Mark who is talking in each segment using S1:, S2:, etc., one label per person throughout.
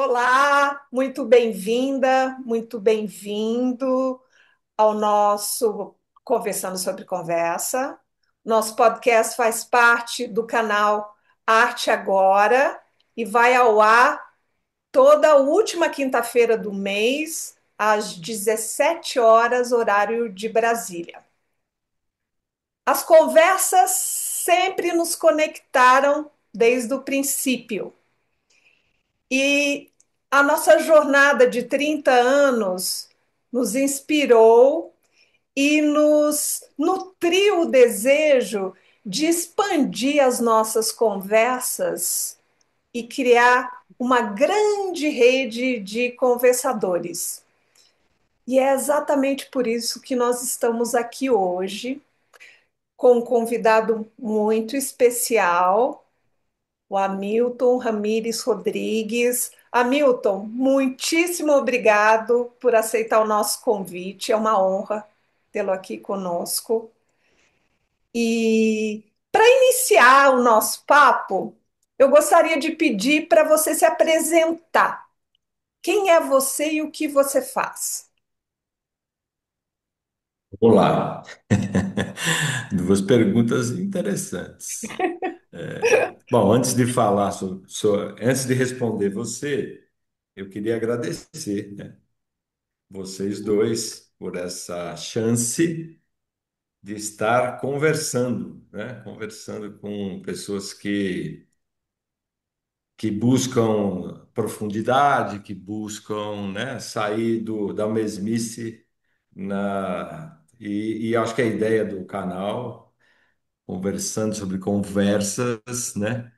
S1: Olá, muito bem-vinda, muito bem-vindo ao nosso Conversando sobre Conversa. Nosso podcast faz parte do canal Arte Agora e vai ao ar toda a última quinta-feira do mês, às 17 horas, horário de Brasília. As conversas sempre nos conectaram desde o princípio. E a nossa jornada de 30 anos nos inspirou e nos nutriu o desejo de expandir as nossas conversas e criar uma grande rede de conversadores. E é exatamente por isso que nós estamos aqui hoje com um convidado muito especial, o Hamilton Ramires Rodrigues. Hamilton, muitíssimo obrigado por aceitar o nosso convite. É uma honra tê-lo aqui conosco. E para iniciar o nosso papo, eu gostaria de pedir para você se apresentar. Quem é você e o que você faz?
S2: Olá. Duas perguntas interessantes. Bom, antes de falar antes de responder você, eu queria agradecer, né, vocês dois por essa chance de estar conversando, né, conversando com pessoas que buscam profundidade, que buscam, né, sair da mesmice e acho que a ideia do canal conversando sobre conversas, né?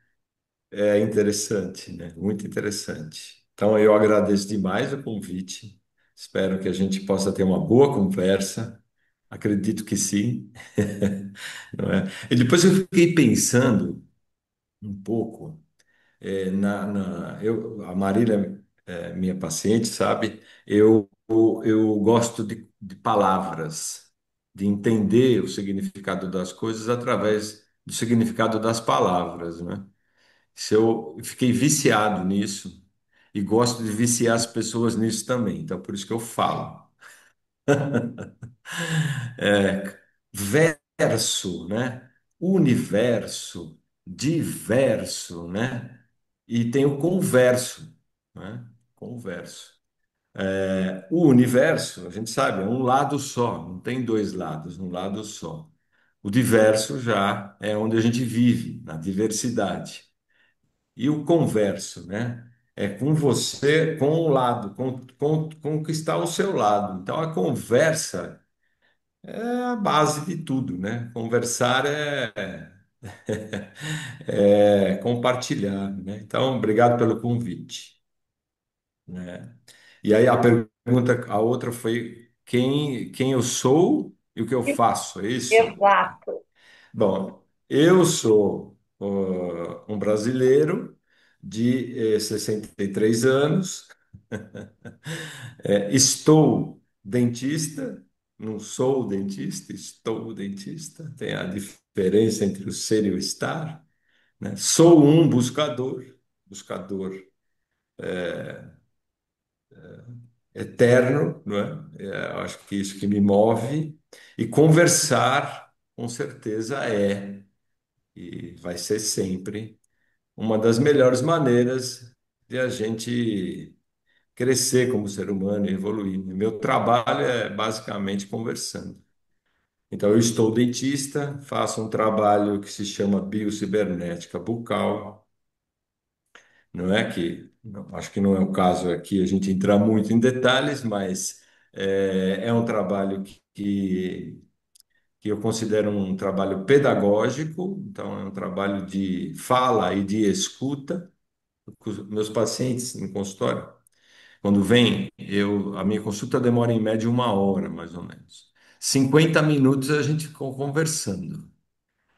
S2: É interessante, né? Muito interessante. Então, eu agradeço demais o convite. Espero que a gente possa ter uma boa conversa. Acredito que sim, não é? E depois eu fiquei pensando um pouco a Marília é minha paciente, sabe? Eu gosto de palavras, de entender o significado das coisas através do significado das palavras, né? Se eu fiquei viciado nisso e gosto de viciar as pessoas nisso também, então por isso que eu falo. É, verso, né? Universo, diverso, né? E tem o converso, né? Converso. O universo, a gente sabe, é um lado só, não tem dois lados, um lado só. O diverso já é onde a gente vive, na diversidade. E o converso, né? É com você, com o lado, com o que está ao seu lado. Então, a conversa é a base de tudo, né? Conversar é compartilhar, né? Então, obrigado pelo convite, né? E aí a outra foi quem eu sou e o que eu faço, é isso?
S1: Exato.
S2: Bom, eu sou um brasileiro de 63 anos, estou dentista, não sou dentista, estou dentista, tem a diferença entre o ser e o estar, né? Sou um buscador, buscador eterno, não é? Eu acho que isso que me move, e conversar, com certeza, e vai ser sempre uma das melhores maneiras de a gente crescer como ser humano e evoluir, né? Meu trabalho é basicamente conversando. Então, eu estou dentista, faço um trabalho que se chama biocibernética bucal, não é que, acho que não é o caso aqui a gente entrar muito em detalhes, mas é um trabalho que eu considero um trabalho pedagógico, então é um trabalho de fala e de escuta com os meus pacientes no consultório. Quando vem, a minha consulta demora em média 1 hora, mais ou menos. 50 minutos a gente ficou conversando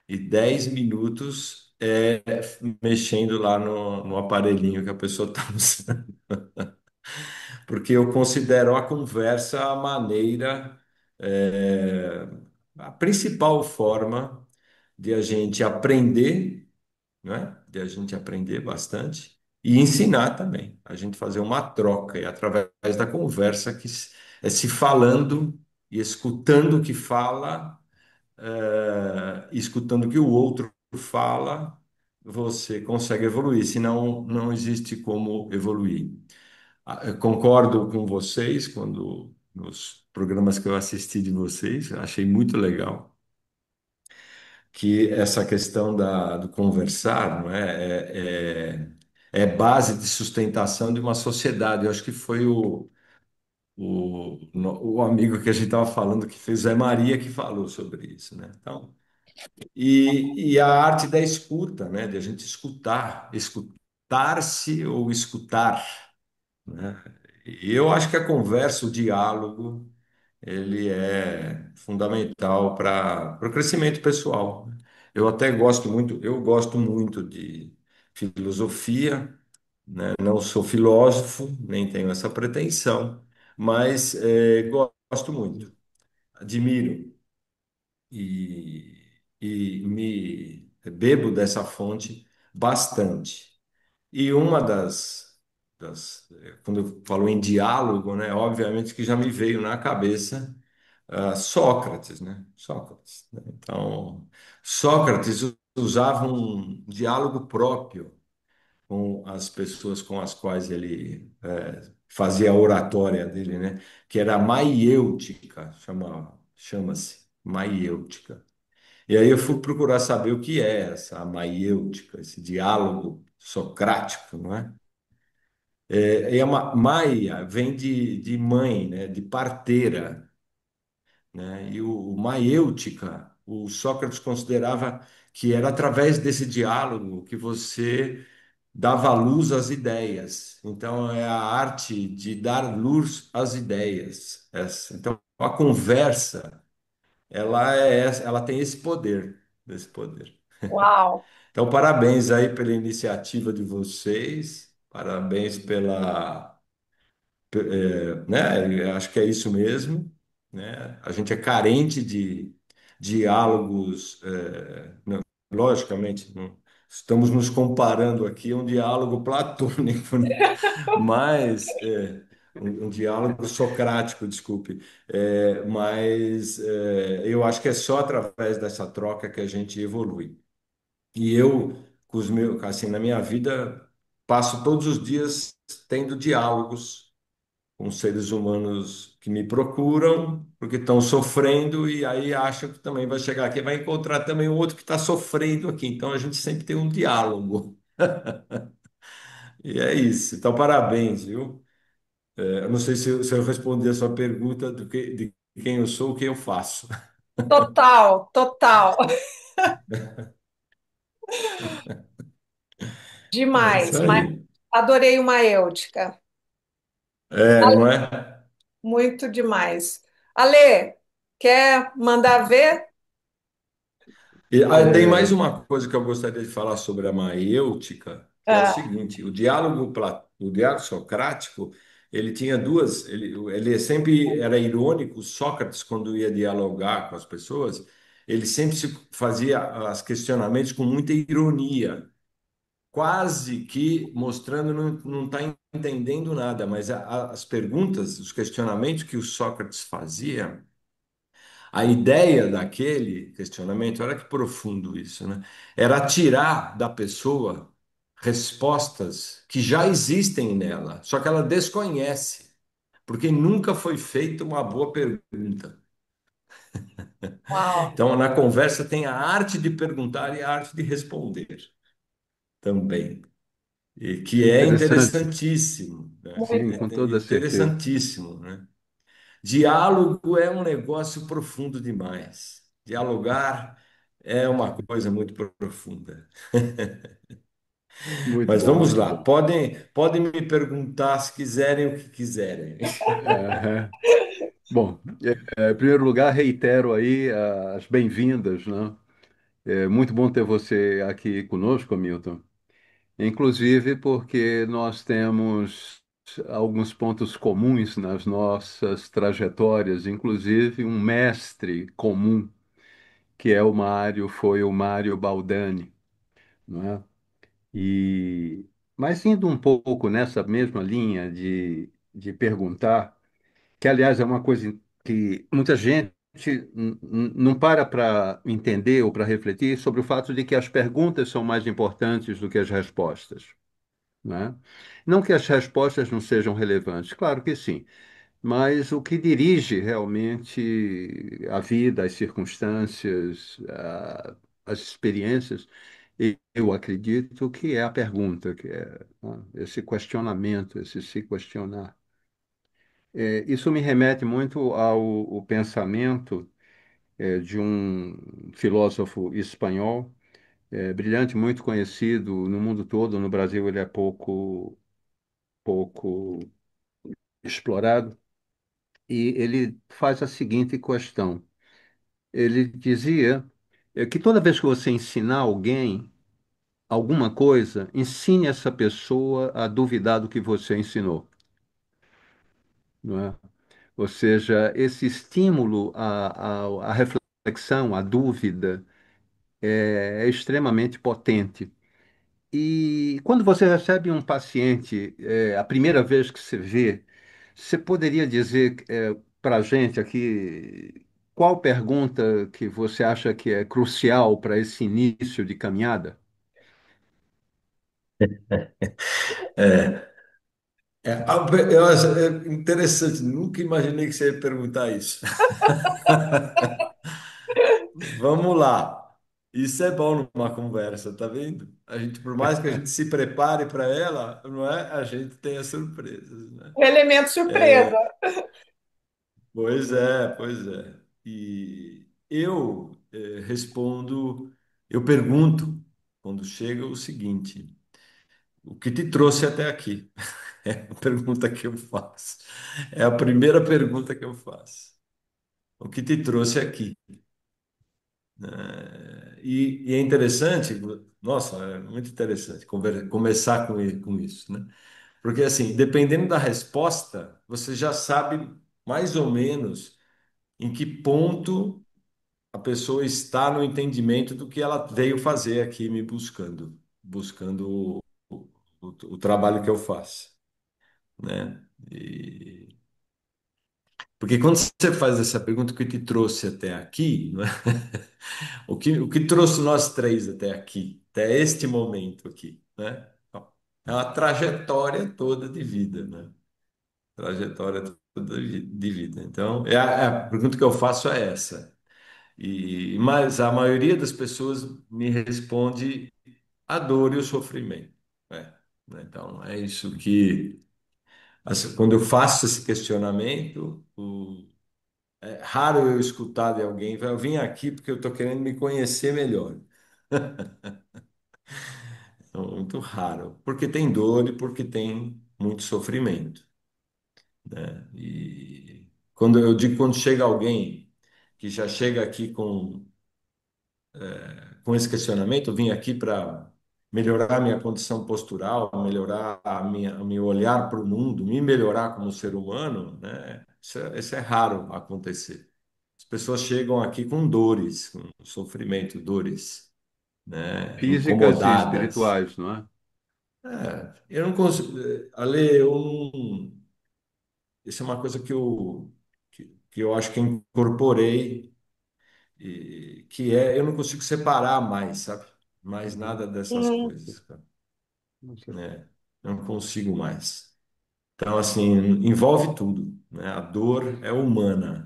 S2: e 10 minutos mexendo lá no aparelhinho que a pessoa está usando. Porque eu considero a conversa a maneira, é, a principal forma de a gente aprender, né? De a gente aprender bastante e ensinar também, a gente fazer uma troca, e através da conversa que é se falando e escutando o que fala, escutando o que o outro fala, você consegue evoluir, senão não existe como evoluir. Eu concordo com vocês quando nos programas que eu assisti de vocês, achei muito legal que essa questão do conversar, não é base de sustentação de uma sociedade. Eu acho que foi o amigo que a gente estava falando que fez Zé Maria que falou sobre isso, né? Então, e a arte da escuta, né? De a gente escutar, escutar-se ou escutar, né? E eu acho que a conversa, o diálogo, ele é fundamental para o crescimento pessoal. Eu gosto muito de filosofia, né? Não sou filósofo, nem tenho essa pretensão, mas gosto muito, admiro e, e me bebo dessa fonte bastante. E uma quando eu falo em diálogo, né, obviamente que já me veio na cabeça Sócrates, né? Sócrates, né? Então, Sócrates usava um diálogo próprio com as pessoas com as quais ele fazia a oratória dele, né? Que era a maiêutica, chama-se maiêutica. E aí eu fui procurar saber o que é essa maiêutica, esse diálogo socrático, não é? E a Maia vem de mãe, né? De parteira, né? E o maiêutica, o Sócrates considerava que era através desse diálogo que você dava luz às ideias. Então é a arte de dar luz às ideias. Então a conversa, ela tem esse poder.
S1: Uau!
S2: Então parabéns aí pela iniciativa de vocês, parabéns né? Eu acho que é isso mesmo, né? A gente é carente de diálogos, logicamente, não estamos nos comparando aqui a um diálogo platônico, né? Mas um diálogo socrático, desculpe. Mas eu acho que é só através dessa troca que a gente evolui. E eu, com os meus, assim, na minha vida, passo todos os dias tendo diálogos com seres humanos que me procuram porque estão sofrendo e aí acham que também vai chegar aqui e vai encontrar também um outro que está sofrendo aqui. Então a gente sempre tem um diálogo. E é isso. Então, parabéns, viu? Eu não sei se eu respondi a sua pergunta de quem eu sou, o que eu faço.
S1: Total, total.
S2: É isso
S1: Demais, mas
S2: aí.
S1: adorei uma Maêutica.
S2: Não é?
S1: Muito demais. Ale, quer mandar ver?
S2: Tem mais uma coisa que eu gostaria de falar sobre a maêutica, que é o
S1: Ah,
S2: seguinte: o diálogo socrático, ele tinha duas, ele sempre era irônico. Sócrates, quando ia dialogar com as pessoas, ele sempre se fazia os questionamentos com muita ironia, quase que mostrando não está entendendo nada, mas as perguntas, os questionamentos que o Sócrates fazia. A ideia daquele questionamento, olha que profundo isso, né? Era tirar da pessoa respostas que já existem nela, só que ela desconhece, porque nunca foi feita uma boa pergunta.
S1: uau,
S2: Então, na conversa tem a arte de perguntar e a arte de responder também, e
S3: É
S2: que é
S3: interessante.
S2: interessantíssimo, né?
S3: Sim,
S1: muito.
S3: com toda certeza.
S2: Interessantíssimo, né? Diálogo é um negócio profundo demais. Dialogar é uma coisa muito profunda.
S3: Muito
S2: Mas
S3: bom,
S2: vamos
S3: muito
S2: lá.
S3: bom.
S2: Podem me perguntar se quiserem o que quiserem.
S3: Aham. Bom, em primeiro lugar, reitero aí as bem-vindas, né? É muito bom ter você aqui conosco, Hamilton. Inclusive porque nós temos alguns pontos comuns nas nossas trajetórias, inclusive um mestre comum, que é foi o Mário Baldani, não é? E Mas indo um pouco nessa mesma linha de perguntar, que aliás é uma coisa que muita gente não para entender ou para refletir sobre o fato de que as perguntas são mais importantes do que as respostas, né? Não que as respostas não sejam relevantes, claro que sim, mas o que dirige realmente a vida, as circunstâncias, as experiências, eu acredito que é a pergunta, que é, né, esse questionamento, esse se questionar. Isso me remete muito ao pensamento de um filósofo espanhol, brilhante, muito conhecido no mundo todo. No Brasil ele é pouco explorado. E ele faz a seguinte questão. Ele dizia que toda vez que você ensinar alguém alguma coisa, ensine essa pessoa a duvidar do que você ensinou, não é? Ou seja, esse estímulo à reflexão, à dúvida, é extremamente potente. E quando você recebe um paciente, a primeira vez que você vê, você poderia dizer para a gente aqui qual pergunta que você acha que é crucial para esse início de caminhada?
S2: É, é interessante, nunca imaginei que você ia perguntar isso. Vamos lá. Isso é bom numa conversa, tá vendo? A gente, por mais que a gente se prepare para ela, não é? A gente tem as surpresas, né?
S1: O elemento surpresa.
S2: Pois é, pois é. E eu respondo, eu pergunto quando chega o seguinte: o que te trouxe até aqui? É a pergunta que eu faço. É a primeira pergunta que eu faço. O que te trouxe aqui? E é interessante, nossa, é muito interessante começar com isso, né? Porque assim, dependendo da resposta, você já sabe mais ou menos em que ponto a pessoa está no entendimento do que ela veio fazer aqui me buscando o trabalho que eu faço, né? Porque quando você faz essa pergunta, o que te trouxe até aqui, não é? O que trouxe nós três até aqui, até este momento aqui, né? É uma trajetória toda de vida, né? Trajetória toda de vida. Então, a pergunta que eu faço é essa. Mas a maioria das pessoas me responde a dor e o sofrimento, né? Então, é isso que, assim, quando eu faço esse questionamento, é raro eu escutar de alguém, eu vim aqui porque eu estou querendo me conhecer melhor. Então, muito raro, porque tem dor e porque tem muito sofrimento, né? E quando eu digo quando chega alguém que já chega aqui com esse questionamento, eu vim aqui para melhorar a minha condição postural, melhorar o meu olhar para o mundo, me melhorar como ser humano, né? Isso é raro acontecer. As pessoas chegam aqui com dores, com sofrimento, dores, né?
S3: Físicas e
S2: Incomodadas.
S3: espirituais, não é?
S2: Eu não consigo, Ale, eu não, isso é uma coisa que eu acho que incorporei, e que eu não consigo separar mais, sabe? Mais
S3: Uhum.
S2: nada dessas
S1: Hum,
S2: coisas, cara,
S3: Nossa.
S2: né? Não consigo mais. Então, assim, envolve tudo, né? A dor é humana,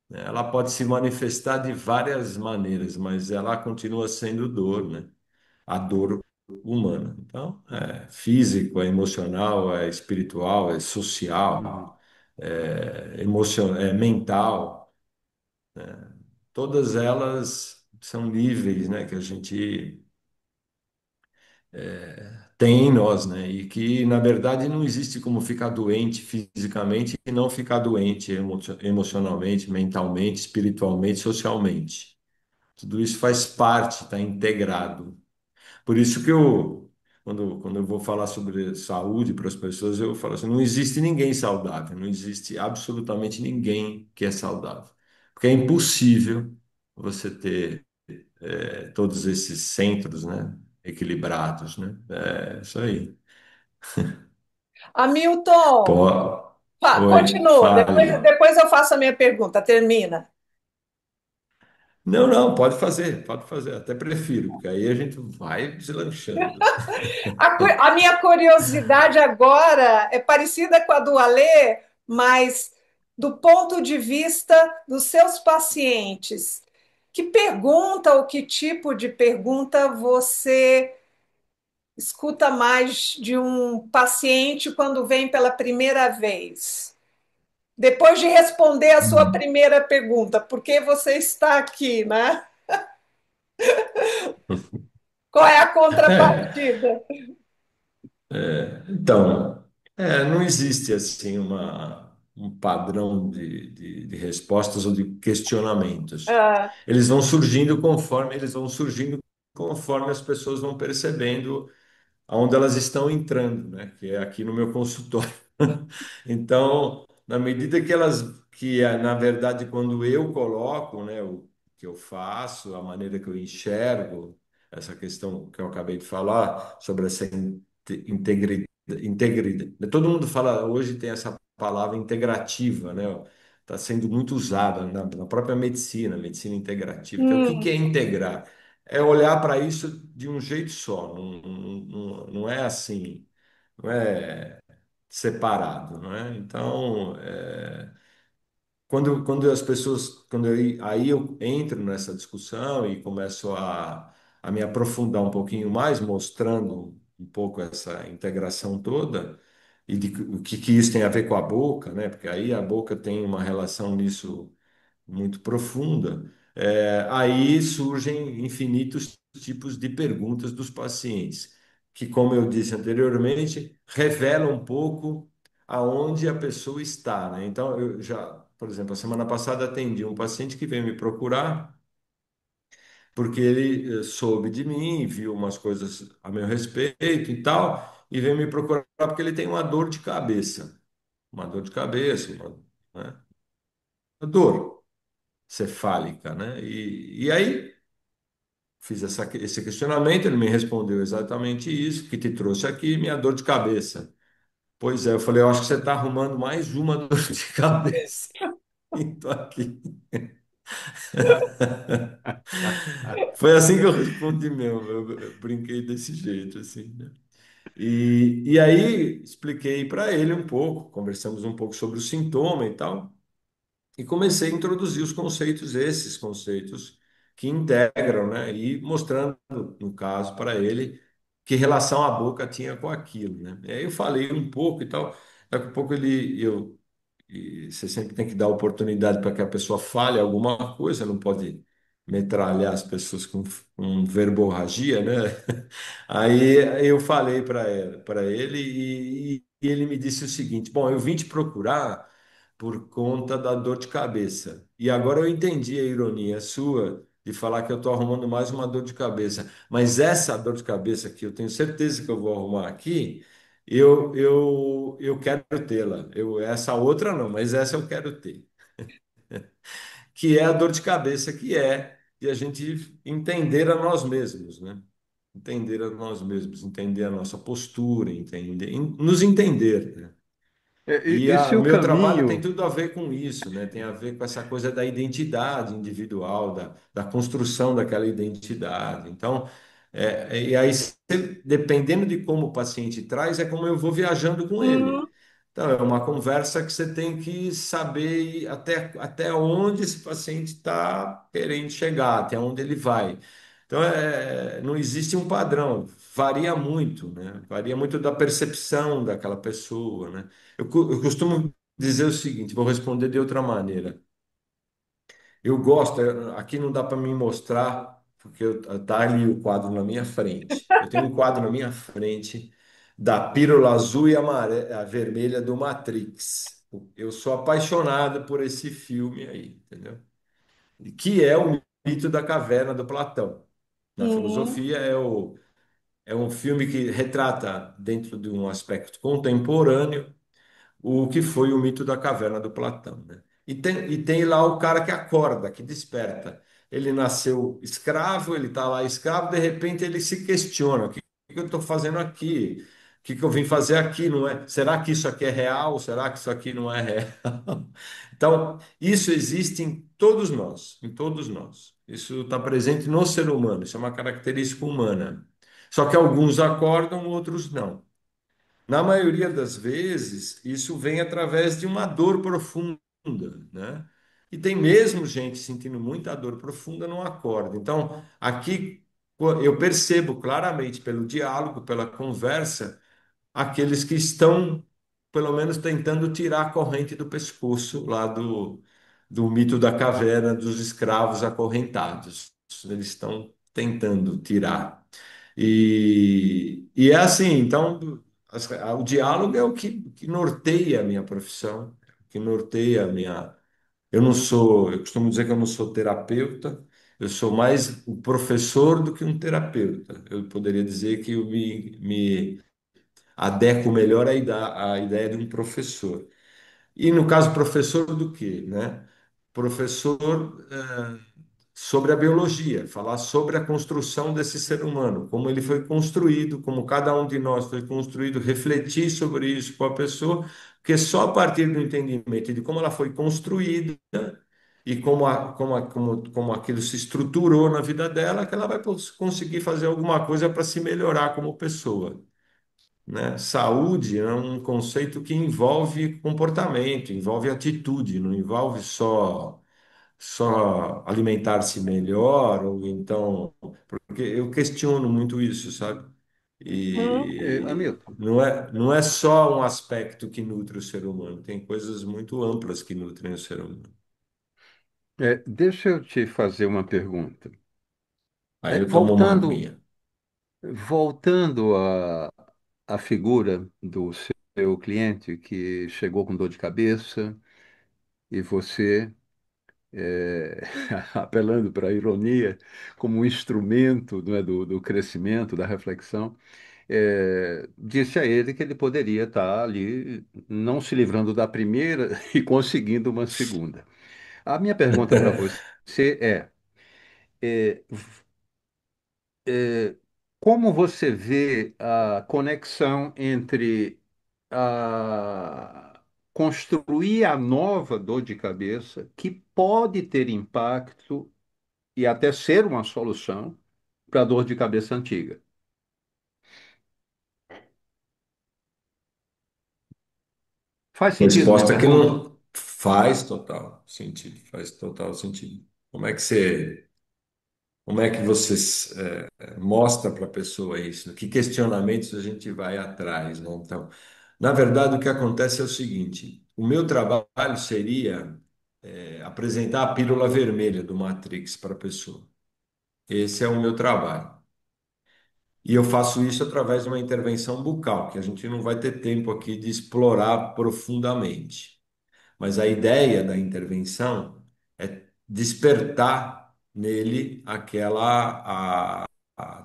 S2: né? Ela pode se manifestar de várias maneiras, mas ela continua sendo dor, né? A dor humana. Então, é físico, é emocional, é espiritual, é
S3: Uhum.
S2: social, é mental. Todas elas são níveis, né, que a gente tem em nós, né? E que, na verdade, não existe como ficar doente fisicamente e não ficar doente emocionalmente, mentalmente, espiritualmente, socialmente. Tudo isso faz parte, está integrado. Por isso que quando eu vou falar sobre saúde para as pessoas, eu falo assim, não existe ninguém saudável, não existe absolutamente ninguém que é saudável. Porque é impossível você ter todos esses centros, né? equilibrados, né? É isso aí.
S1: Hamilton,
S2: Pô, oi,
S1: continua.
S2: fale.
S1: Depois eu faço a minha pergunta. Termina.
S2: Não, não, pode fazer, pode fazer. Até prefiro, porque aí a gente vai deslanchando.
S1: A minha curiosidade agora é parecida com a do Alê, mas do ponto de vista dos seus pacientes. Que pergunta ou que tipo de pergunta você escuta mais de um paciente quando vem pela primeira vez? Depois de responder a sua
S2: Hum.
S1: primeira pergunta, por que você está aqui, né? Qual é a
S2: É,
S1: contrapartida?
S2: então, não existe assim um padrão de respostas ou de questionamentos.
S1: Ah,
S2: Eles vão surgindo conforme as pessoas vão percebendo aonde elas estão entrando, né? Que é aqui no meu consultório. Então, na medida que na verdade, quando eu coloco, né, o que eu faço, a maneira que eu enxergo, essa questão que eu acabei de falar sobre essa integridade. Todo mundo fala, hoje tem essa palavra integrativa, né? Está sendo muito usada na própria medicina integrativa, que é o que é
S1: hum,
S2: integrar? É olhar para isso de um jeito só, não é assim, não é separado, não é? Então, quando as pessoas, aí eu entro nessa discussão e começo a me aprofundar um pouquinho mais, mostrando um pouco essa integração toda e de o que isso tem a ver com a boca, né? Porque aí a boca tem uma relação nisso muito profunda, aí surgem infinitos tipos de perguntas dos pacientes, que, como eu disse anteriormente, revelam um pouco aonde a pessoa está, né? Então, eu já, por exemplo, a semana passada atendi um paciente que veio me procurar porque ele soube de mim, viu umas coisas a meu respeito e tal, e veio me procurar porque ele tem uma dor de cabeça, né? Uma dor cefálica, né? E aí fiz esse questionamento, ele me respondeu exatamente isso, que te trouxe aqui, minha dor de cabeça. Pois é, eu falei, eu acho que você está arrumando mais uma dor de cabeça. Estou aqui. Foi assim que eu respondi mesmo, eu brinquei desse jeito, assim, né? E aí expliquei para ele um pouco, conversamos um pouco sobre o sintoma e tal. E comecei a introduzir esses conceitos que integram, né? E mostrando, no caso, para ele que relação a boca tinha com aquilo, né? E aí eu falei um pouco e tal. Daqui a pouco e você sempre tem que dar oportunidade para que a pessoa fale alguma coisa, não pode metralhar as pessoas com verborragia, né? Aí eu falei para ele e ele me disse o seguinte: Bom, eu vim te procurar por conta da dor de cabeça. E agora eu entendi a ironia sua de falar que eu estou arrumando mais uma dor de cabeça. Mas essa dor de cabeça que eu tenho certeza que eu vou arrumar aqui, eu quero tê-la. Essa outra não, mas essa eu quero ter. Que é a dor de cabeça, que é de a gente entender a nós mesmos, né? Entender a nós mesmos, entender a nossa postura, nos entender, né? E
S3: E se
S2: o
S3: o
S2: meu trabalho tem
S3: caminho.
S2: tudo a ver com isso, né? Tem a ver com essa coisa da identidade individual, da construção daquela identidade. Então, e aí, dependendo de como o paciente traz, é como eu vou viajando com ele.
S1: hum,
S2: Então, é uma conversa que você tem que saber até onde esse paciente está querendo chegar, até onde ele vai. Então, não existe um padrão, varia muito, né? Varia muito da percepção daquela pessoa, né? Eu costumo dizer o seguinte, vou responder de outra maneira. Eu gosto, aqui não dá para me mostrar, porque tá ali o quadro na minha frente. Eu tenho um quadro na minha frente da pílula azul e a vermelha do Matrix. Eu sou apaixonado por esse filme aí, entendeu? Que é o mito da caverna do Platão. Na
S1: hum,
S2: filosofia é um filme que retrata, dentro de um aspecto contemporâneo, o que foi o mito da caverna do Platão, né? E tem lá o cara que acorda, que desperta. ele nasceu escravo, ele está lá escravo, de repente ele se questiona: o que eu estou fazendo aqui? O que eu vim fazer aqui? Não é? Será que isso aqui é real? Será que isso aqui não é real? Então, isso existe em todos nós, em todos nós. Isso está presente no ser humano, isso é uma característica humana. Só que alguns acordam, outros não. Na maioria das vezes, isso vem através de uma dor profunda, né? E tem mesmo gente sentindo muita dor profunda, não acorda. Então, aqui eu percebo claramente pelo diálogo, pela conversa, aqueles que estão, pelo menos, tentando tirar a corrente do pescoço lá do mito da caverna dos escravos acorrentados. Eles estão tentando tirar. E é assim, então, o diálogo é o que norteia a minha profissão, que norteia a minha. Eu não sou, eu costumo dizer que eu não sou terapeuta, eu sou mais o professor do que um terapeuta. Eu poderia dizer que eu me adequo melhor à ideia de um professor. E no caso, professor do quê, né? Professor sobre a biologia, falar sobre a construção desse ser humano, como ele foi construído, como cada um de nós foi construído, refletir sobre isso com a pessoa, porque só a partir do entendimento de como ela foi construída e como aquilo se estruturou na vida dela, que ela vai conseguir fazer alguma coisa para se melhorar como pessoa, né? Saúde é um conceito que envolve comportamento, envolve atitude, não envolve só alimentar-se melhor, ou então, porque eu questiono muito isso, sabe? E
S3: Hamilton,
S2: não é só um aspecto que nutre o ser humano, tem coisas muito amplas que nutrem o ser humano.
S3: deixa eu te fazer uma pergunta.
S2: Aí eu tomo uma
S3: Voltando,
S2: aguinha.
S3: voltando à figura do seu cliente que chegou com dor de cabeça e você, é, apelando para a ironia, como um instrumento, não é, do crescimento, da reflexão, disse a ele que ele poderia estar ali não se livrando da primeira e conseguindo uma segunda. A minha pergunta para você é, como você vê a conexão entre construir a nova dor de cabeça, que pode ter impacto e até ser uma solução para a dor de cabeça antiga? Faz sentido minha
S2: Resposta que
S3: pergunta?
S2: não faz total sentido, faz total sentido. Como é que você mostra para a pessoa isso? Que questionamentos a gente vai atrás, né? Então, na verdade, o que acontece é o seguinte: o meu trabalho seria apresentar a pílula vermelha do Matrix para a pessoa. Esse é o meu trabalho. E eu faço isso através de uma intervenção bucal, que a gente não vai ter tempo aqui de explorar profundamente. Mas a ideia da intervenção é despertar nele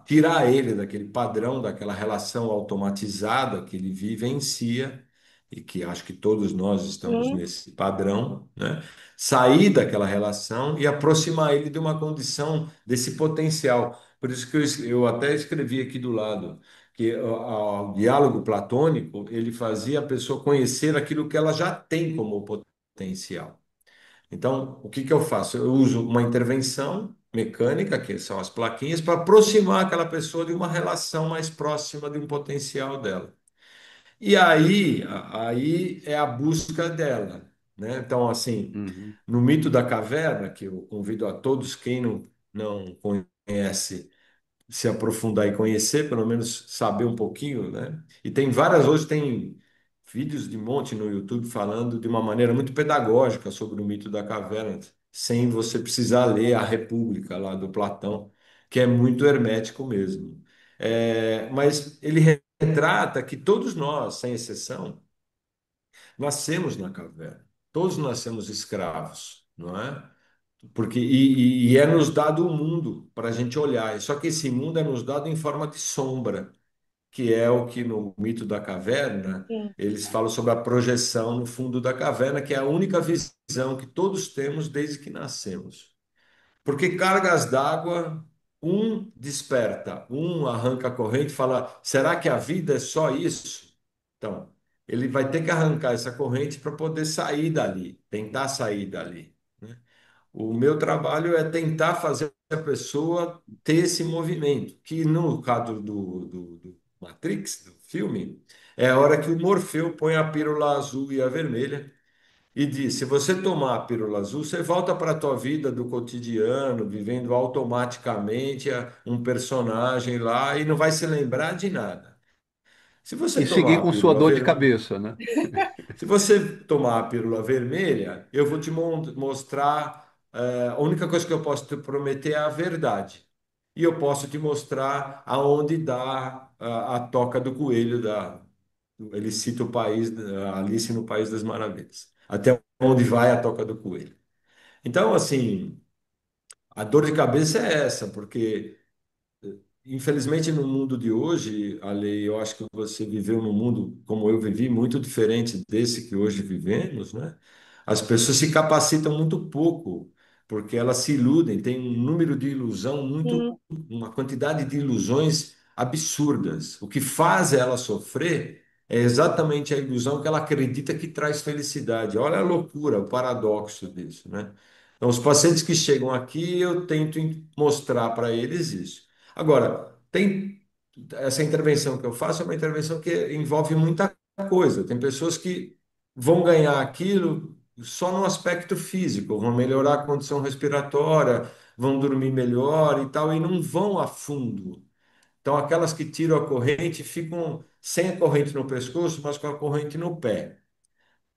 S2: tirar ele daquele padrão, daquela relação automatizada que ele vivencia, e que acho que todos nós estamos
S1: Sim.
S2: nesse padrão, né? Sair daquela relação e aproximar ele de uma condição desse potencial. Por isso que eu até escrevi aqui do lado que o diálogo platônico ele fazia a pessoa conhecer aquilo que ela já tem como potencial. Então, o que que eu faço? Eu uso uma intervenção mecânica, que são as plaquinhas, para aproximar aquela pessoa de uma relação mais próxima de um potencial dela. E aí é a busca dela, né? Então, assim,
S3: Uhum.
S2: no mito da caverna, que eu convido a todos, quem não conhece, se aprofundar e conhecer, pelo menos saber um pouquinho, né? E tem várias, hoje tem vídeos de monte no YouTube falando de uma maneira muito pedagógica sobre o mito da caverna, sem você precisar ler a República lá do Platão, que é muito hermético mesmo. Mas ele retrata que todos nós, sem exceção, nascemos na caverna. Todos nascemos escravos, não é? Porque e é nos dado o mundo para a gente olhar. Só que esse mundo é nos dado em forma de sombra, que é o que no mito da caverna
S1: Sim.
S2: eles falam sobre a projeção no fundo da caverna, que é a única visão que todos temos desde que nascemos. Porque cargas d'água, um desperta, um arranca a corrente e fala: será que a vida é só isso? Então, ele vai ter que arrancar essa corrente para poder sair dali, tentar sair dali, né? O meu trabalho é tentar fazer a pessoa ter esse movimento, que no caso do Matrix, do filme, é a hora que o Morfeu põe a pílula azul e a vermelha e diz: se você tomar a pílula azul, você volta para a tua vida do cotidiano, vivendo automaticamente um personagem lá e não vai se lembrar de nada. Se você
S3: E
S2: tomar
S3: seguir
S2: a
S3: com sua
S2: pílula
S3: dor de
S2: vermelha,
S3: cabeça, né?
S2: se você tomar a pílula vermelha, eu vou te mostrar. A única coisa que eu posso te prometer é a verdade. E eu posso te mostrar aonde dá a toca do coelho da. Ele cita o país, Alice no País das Maravilhas. Até onde vai a toca do coelho. Então, assim, a dor de cabeça é essa, porque infelizmente, no mundo de hoje, Ale, eu acho que você viveu num mundo, como eu vivi, muito diferente desse que hoje vivemos, né? As pessoas se capacitam muito pouco, porque elas se iludem, tem um número de ilusão muito,
S1: Hum,
S2: uma quantidade de ilusões absurdas. O que faz ela sofrer é exatamente a ilusão que ela acredita que traz felicidade. Olha a loucura, o paradoxo disso, né? Então, os pacientes que chegam aqui, eu tento mostrar para eles isso. Agora, tem essa intervenção que eu faço é uma intervenção que envolve muita coisa. Tem pessoas que vão ganhar aquilo só no aspecto físico, vão melhorar a condição respiratória, vão dormir melhor e tal, e não vão a fundo. Então, aquelas que tiram a corrente ficam sem a corrente no pescoço, mas com a corrente no pé.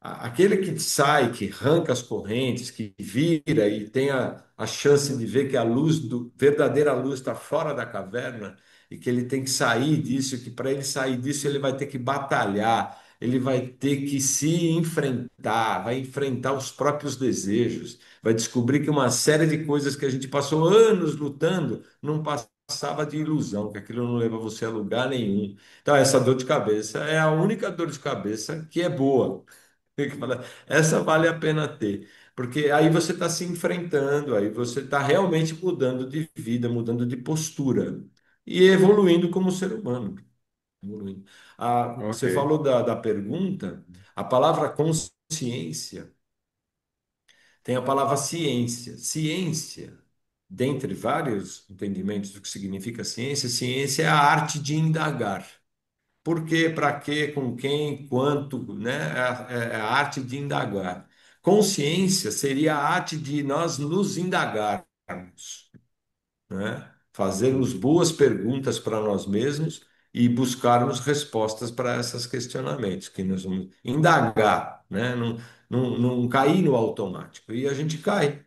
S2: Aquele que sai, que arranca as correntes, que vira e tem a chance de ver que a luz verdadeira luz está fora da caverna e que ele tem que sair disso, que para ele sair disso ele vai ter que batalhar, ele vai ter que se enfrentar, vai enfrentar os próprios desejos, vai descobrir que uma série de coisas que a gente passou anos lutando não passava de ilusão, que aquilo não leva você a lugar nenhum. Então, essa dor de cabeça é a única dor de cabeça que é boa. Tem que falar, essa vale a pena ter, porque aí você está se enfrentando, aí você está realmente mudando de vida, mudando de postura e evoluindo como ser humano. Evoluindo.
S3: Ok.
S2: Você falou da pergunta, a palavra consciência tem a palavra ciência. Ciência, dentre vários entendimentos do que significa ciência, ciência é a arte de indagar. Por quê, para quê, com quem, quanto, né? É a arte de indagar. Consciência seria a arte de nós nos indagarmos, né? Fazermos boas perguntas para nós mesmos e buscarmos respostas para esses questionamentos, que nós vamos indagar, né? Não cair no automático. E a gente cai,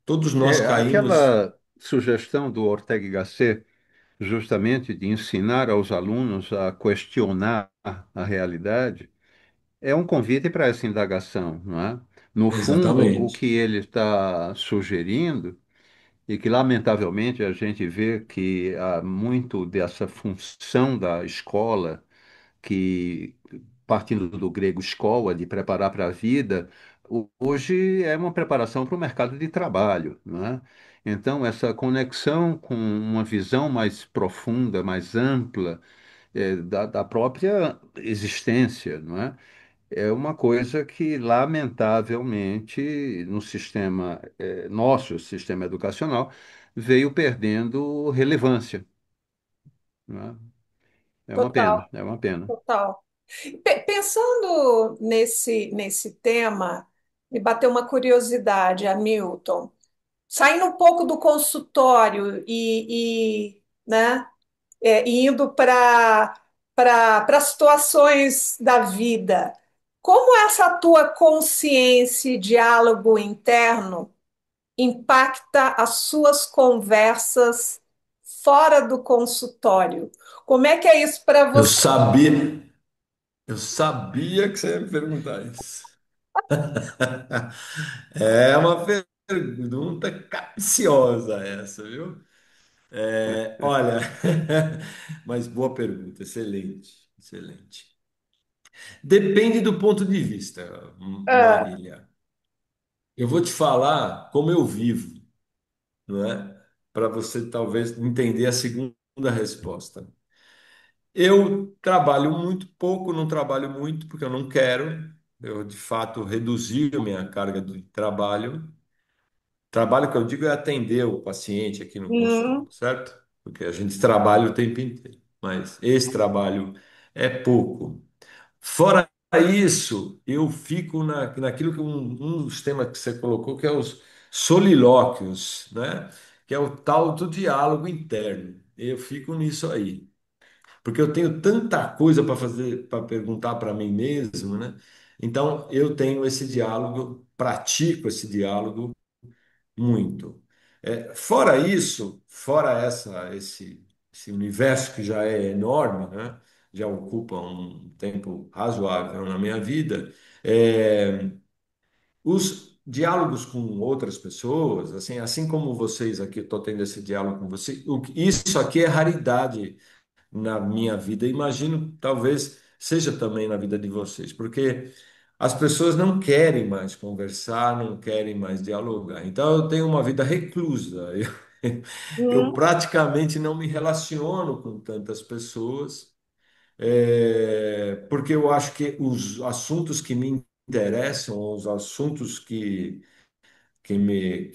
S2: todos nós
S3: É
S2: caímos.
S3: aquela sugestão do Ortega y Gasset, justamente de ensinar aos alunos a questionar a realidade, é um convite para essa indagação, não é? No fundo, o
S2: Exatamente.
S3: que ele está sugerindo, e que lamentavelmente a gente vê que há muito dessa função da escola que, partindo do grego escola, de preparar para a vida, hoje é uma preparação para o mercado de trabalho, não é? Então, essa conexão com uma visão mais profunda, mais ampla, da própria existência, não é? É uma coisa que, lamentavelmente, no sistema, nosso sistema educacional, veio perdendo relevância, não é? É uma
S1: total,
S3: pena, é uma pena.
S1: total. Pensando nesse tema, me bateu uma curiosidade, Hamilton. Saindo um pouco do consultório né, e indo para situações da vida, como essa tua consciência e diálogo interno impacta as suas conversas fora do consultório? Como é que é isso para
S2: Eu
S1: você?
S2: sabia. Eu sabia que você ia me perguntar isso. É uma pergunta capciosa essa, viu? Olha, mas boa pergunta, excelente, excelente. Depende do ponto de vista,
S1: Ah,
S2: Marília. Eu vou te falar como eu vivo. não é? Para você talvez entender a segunda resposta. Eu trabalho muito pouco, não trabalho muito porque eu não quero. Eu, de fato, reduzi a minha carga de trabalho. Trabalho que eu digo é atender o paciente aqui no consultório,
S1: Hum,
S2: certo? Porque a gente trabalha o tempo inteiro, mas esse trabalho é pouco. Fora isso, eu fico naquilo que um dos temas que você colocou, que é os solilóquios, né? Que é o tal do diálogo interno. Eu fico nisso aí, porque eu tenho tanta coisa para fazer, para perguntar para mim mesmo, né? Então, eu tenho esse diálogo, pratico esse diálogo muito. Fora isso, fora esse universo que já é enorme, né? Já ocupa um tempo razoável na minha vida, é, os diálogos com outras pessoas, assim como vocês aqui, eu estou tendo esse diálogo com vocês, isso aqui é raridade na minha vida. Imagino, talvez seja também na vida de vocês, porque as pessoas não querem mais conversar, não querem mais dialogar. Então, eu tenho uma vida reclusa. Eu
S1: hum,
S2: praticamente não me relaciono com tantas pessoas, porque eu acho que os assuntos que me interessam, os assuntos que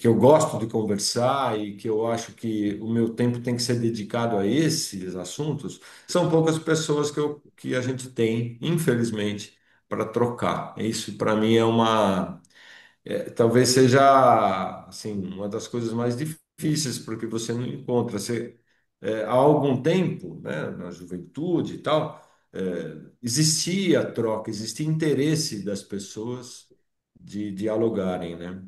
S2: eu gosto de conversar e que eu acho que o meu tempo tem que ser dedicado a esses assuntos, são poucas pessoas que a gente tem, infelizmente, para trocar. Isso, para mim, talvez seja assim, uma das coisas mais difíceis, porque você não encontra. Há algum tempo, né, na juventude e tal, existia troca, existia interesse das pessoas de dialogarem, né?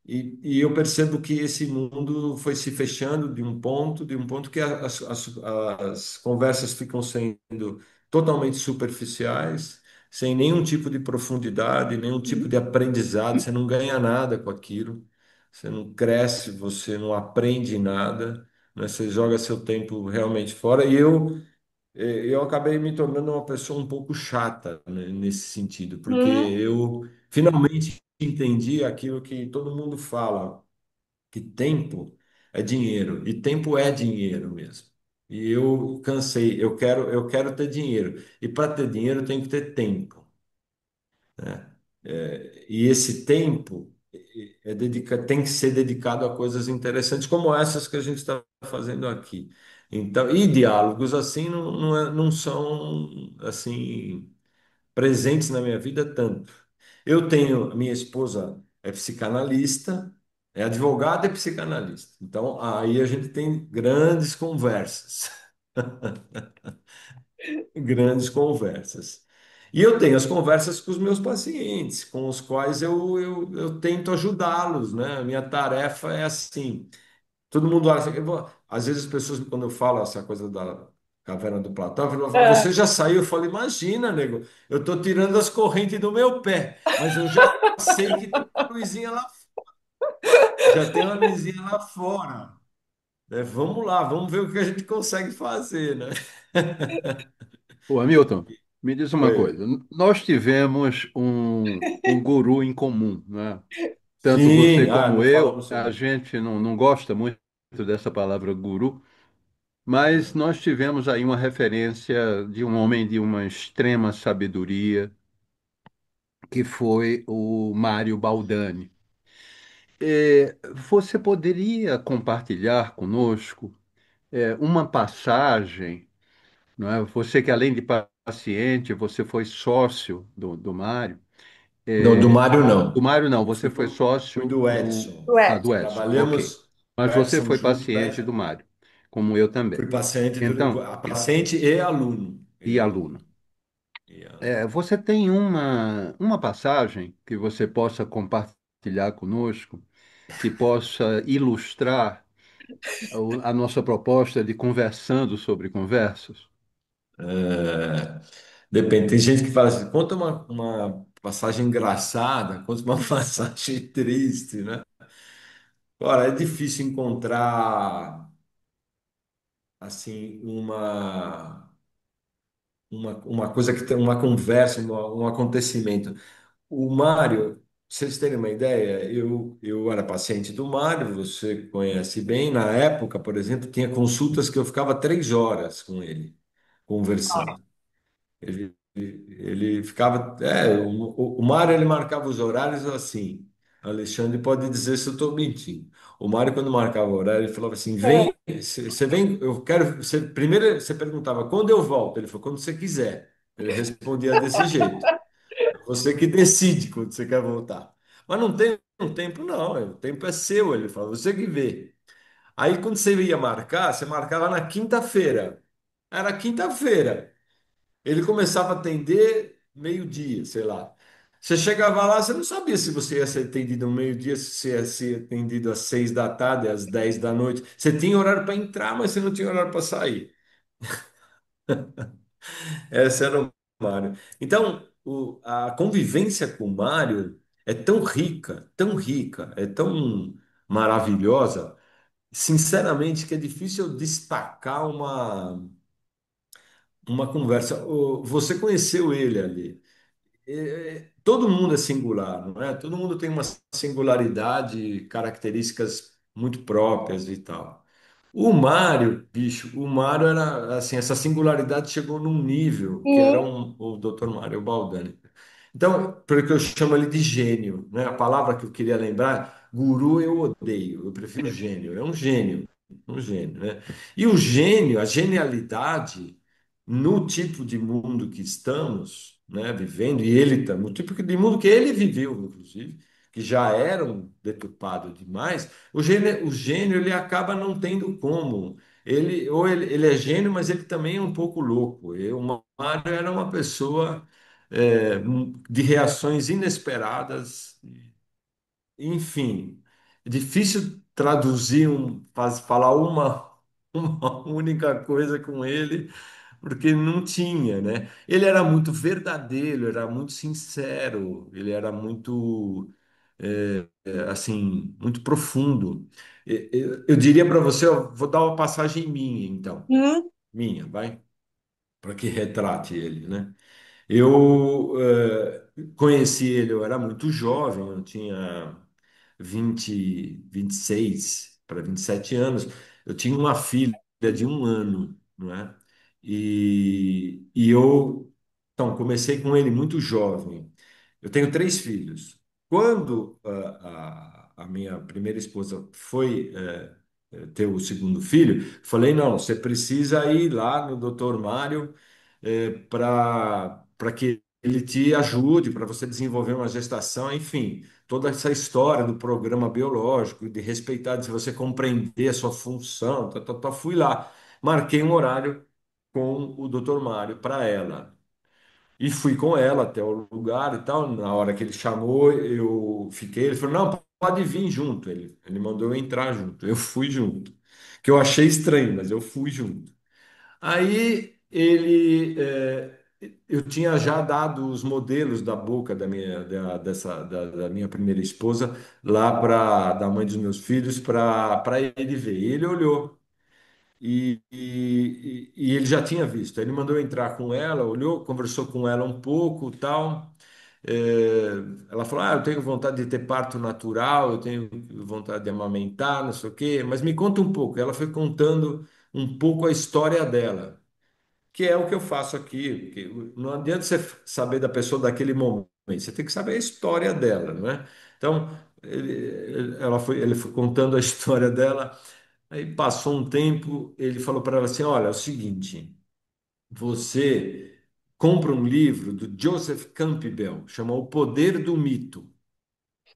S2: E eu percebo que esse mundo foi se fechando de um ponto que as conversas ficam sendo totalmente superficiais, sem nenhum tipo de profundidade, nenhum tipo de aprendizado. Você não ganha nada com aquilo, você não cresce, você não aprende nada, né? Você joga seu tempo realmente fora. Eu acabei me tornando uma pessoa um pouco chata, né, nesse sentido, porque
S1: hum,
S2: eu finalmente entendi aquilo que todo mundo fala, que tempo é dinheiro, e tempo é dinheiro mesmo. E eu cansei, eu quero ter dinheiro, e para ter dinheiro tem que ter tempo, né? E esse tempo tem que ser dedicado a coisas interessantes como essas que a gente está fazendo aqui. Então, e diálogos assim não são assim presentes na minha vida tanto. Eu tenho, minha esposa é psicanalista, é advogada e psicanalista. Então, aí a gente tem grandes conversas, grandes conversas. E eu tenho as conversas com os meus pacientes, com os quais eu tento ajudá-los, né? A minha tarefa é assim. Todo mundo acha que às vezes as pessoas, quando eu falo essa coisa da caverna do Platão, falam,
S1: é.
S2: você já saiu? Eu falo, imagina, nego, eu estou tirando as correntes do meu pé, mas eu já sei que tem uma luzinha lá, já tem uma luzinha lá fora, né? Vamos lá, vamos ver o que a gente consegue fazer, né?
S3: Ô, Hamilton, me diz uma
S2: Oi.
S3: coisa. Nós tivemos um guru em comum, né? Tanto você
S2: Sim,
S3: como
S2: não
S3: eu,
S2: falamos
S3: a
S2: sobre isso.
S3: gente não gosta muito dessa palavra guru, mas
S2: Não.
S3: nós tivemos aí uma referência de um homem de uma extrema sabedoria, que foi o Mário Baldani. Você poderia compartilhar conosco, uma passagem, não é? Você que além de paciente, você foi sócio do Mário.
S2: Não, do Mário
S3: Do
S2: não.
S3: Mário não,
S2: Eu
S3: você foi
S2: fui
S3: sócio
S2: do
S3: do,
S2: Edson.
S1: Dueto.
S3: do Edson, ok.
S2: Trabalhamos o
S3: Mas você
S2: Edson
S3: foi
S2: junto.
S3: paciente do Mário, como eu
S2: Fui
S3: também.
S2: paciente,
S3: Então,
S2: paciente e aluno.
S3: e
S2: E
S3: aluno.
S2: aluno. E aluno.
S3: Você tem uma passagem que você possa compartilhar conosco, que possa ilustrar a nossa proposta de conversando sobre conversas?
S2: É, depende. Tem gente que fala assim, conta uma passagem engraçada, conta uma passagem triste, né? Ora, é difícil encontrar assim uma coisa que tem uma conversa, um acontecimento. O Mário. vocês terem uma ideia, eu era paciente do Mário, você conhece bem. Na época, por exemplo, tinha consultas que eu ficava 3 horas com ele, conversando. Ele ficava. O Mário ele marcava os horários assim. Alexandre pode dizer se eu estou mentindo. O Mário, quando marcava o horário, ele falava assim: vem, você vem, eu quero. Primeiro você perguntava quando eu volto. Ele falou: quando você quiser. Ele respondia desse jeito. Você que decide quando você quer voltar. Mas não tem um tempo, não. O tempo é seu. Ele fala: você que vê. Aí, quando você ia marcar, você marcava na quinta-feira. Era quinta-feira. Ele começava a atender meio-dia, sei lá. Você chegava lá, você não sabia se você ia ser atendido ao meio-dia, se você ia ser atendido às 6 da tarde, às 10 da noite. Você tinha horário para entrar, mas você não tinha horário para sair. Esse era o Mário. Então, a convivência com o Mário é tão rica, é tão maravilhosa, sinceramente, que é difícil eu destacar uma conversa. Você conheceu ele ali. Todo mundo é singular, não é? Todo mundo tem uma singularidade, características muito próprias e tal. O Mário, bicho, o Mário era assim, essa singularidade chegou num nível que era
S1: Hum,
S2: o Dr. Mário Baldani. Então, por que eu chamo ele de gênio, né? A palavra que eu queria lembrar, guru eu odeio, eu prefiro gênio. É um gênio, né? E o gênio, a genialidade no tipo de mundo que estamos, né, vivendo, e ele está no tipo de mundo que ele viveu, inclusive, que já era um deturpado demais, o gênio ele acaba não tendo como. Ele é gênio, mas ele também é um pouco louco. O Mário era uma pessoa de reações inesperadas, enfim, é difícil traduzir falar uma única coisa com ele, porque não tinha, né? Ele era muito verdadeiro, era muito sincero, ele era muito, assim, muito profundo. Eu diria para você, eu vou dar uma passagem minha, então,
S1: hum,
S2: minha, vai, para que retrate ele, né? Eu conheci ele, eu era muito jovem, eu tinha 26 para 27 anos. Eu tinha uma filha de 1 ano, não é? E eu, então, comecei com ele muito jovem. Eu tenho 3 filhos. Quando a minha primeira esposa foi ter o segundo filho, falei, não, você precisa ir lá no Dr. Mário para que ele te ajude, para você desenvolver uma gestação, enfim, toda essa história do programa biológico, de respeitar, de você compreender a sua função, tá, tá, tá. Fui lá, marquei um horário com o Dr. Mário para ela. E fui com ela até o lugar e tal. Na hora que ele chamou, eu fiquei. Ele falou: não, pode vir junto. Ele mandou eu entrar junto. Eu fui junto. Que eu achei estranho, mas eu fui junto. Aí eu tinha já dado os modelos da boca da minha primeira esposa lá para da mãe dos meus filhos para ele ver. E ele olhou e ele já tinha visto. Aí ele mandou eu entrar com ela, olhou, conversou com ela um pouco, tal. É, ela falou: eu tenho vontade de ter parto natural, eu tenho vontade de amamentar, não sei o quê, mas me conta um pouco." Ela foi contando um pouco a história dela, que é o que eu faço aqui. Porque não adianta você saber da pessoa daquele momento, você tem que saber a história dela, não é? Então, ele foi contando a história dela, aí passou um tempo, ele falou para ela assim: olha, é o seguinte, você compra um livro do Joseph Campbell, chama O Poder do Mito,